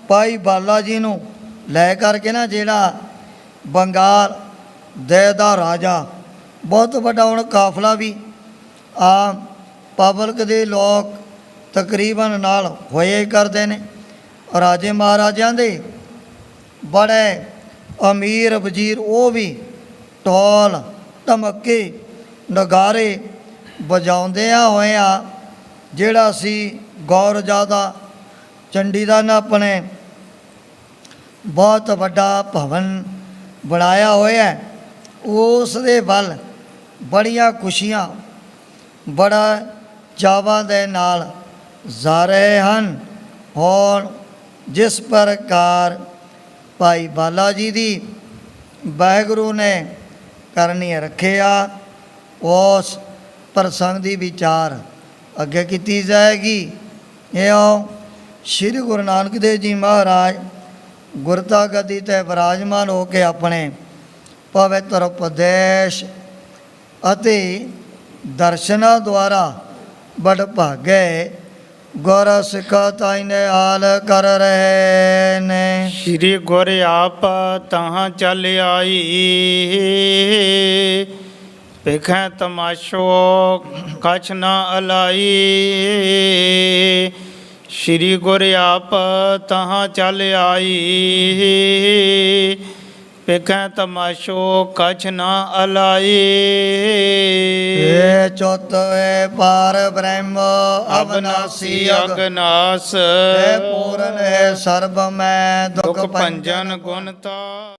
ਭਾਈ ਬਾਲਾ ਜੀ ਨੂੰ ਲੈ ਕਰਕੇ ਨਾ ਜਿਹੜਾ ਬੰਗਾਲ ਦੇ ਦਾ ਰਾਜਾ, ਬਹੁਤ ਵੱਡਾ ਹੁਣ ਕਾਫਲਾ ਵੀ ਆਮ ਪਬਲਿਕ ਦੇ ਲੋਕ ਤਕਰੀਬਨ ਨਾਲ ਹੋਏ ਹੀ ਕਰਦੇ ਨੇ। ਰਾਜੇ ਮਹਾਰਾਜਿਆਂ ਦੇ ਬੜੇ ਅਮੀਰ ਵਜ਼ੀਰ ਉਹ ਵੀ ਢੋਲ ਧਮੱਕੇ ਨਗਾਰੇ ਵਜਾਉਂਦਿਆਂ ਹੋਇਆਂ ਜਿਹੜਾ ਸੀ ਗੌਰ ਜ਼ਿਆਦਾ ਚੰਡੀ ਦਾ ਨਾ ਆਪਣੇ ਬਹੁਤ ਵੱਡਾ ਭਵਨ ਬਣਾਇਆ ਹੋਇਆ, ਉਸ ਦੇ ਵੱਲ ਬੜੀਆਂ ਖੁਸ਼ੀਆਂ ਬੜਾ ਚਾਵਾਂ ਦੇ ਨਾਲ ਜਾ ਰਹੇ ਹਨ। ਹੁਣ ਜਿਸ ਪ੍ਰਕਾਰ ਭਾਈ ਬਾਲਾ ਜੀ ਦੀ ਵਾਹਿਗੁਰੂ ਨੇ ਕਰਨੀ ਰੱਖਿਆ, ਉਸ ਪ੍ਰਸੰਗ ਦੀ ਵਿਚਾਰ ਅੱਗੇ ਕੀਤੀ ਜਾਏਗੀ। ਇਉਂ ਸ਼੍ਰੀ ਗੁਰੂ ਨਾਨਕ ਦੇਵ ਜੀ ਮਹਾਰਾਜ ਗੁਰਤਾ ਗੱਦੀ 'ਤੇ ਵਿਰਾਜਮਾਨ ਹੋ ਕੇ ਆਪਣੇ ਪਵਿੱਤਰ ਉਪਦੇਸ਼ ਅਤੇ ਦਰਸ਼ਨਾਂ ਦੁਆਰਾ ਵਡਭਾਗੇ ਗੁਰ ਸਿੱਖ ਤਾਈਨੇ ਹਾਲ ਕਰ ਰਹੇ ਨੇ। ਸ਼੍ਰੀ ਗੁਰ ਆਪ ਤਹਾਂ ਚੱਲ ਆਈ। ਵੇਖੈ ਤਮਾਸ਼ੋ ਕਛ ਨਾ ਅਲਾਈ। ਸ਼੍ਰੀ ਗੁਰ ਆਪ ਤਹਾਂ ਚੱਲ ਆਈ। ਵੇਖੈ ਤਮਾਸ਼ੋ ਕਛ ਨਾ ਅਲਾਈ। ਏ ਚੁੱਤ ਏ ਪਾਰ ਬ੍ਰਹਮ ਅਬਨਾਸੀ ਅਗਨਾਸ। ਏ ਪੂਰਨ ਏ ਸਰਬ ਮੈਂ ਦੁਖ ਭੰਜਨ ਗੁਣ ਤਾ।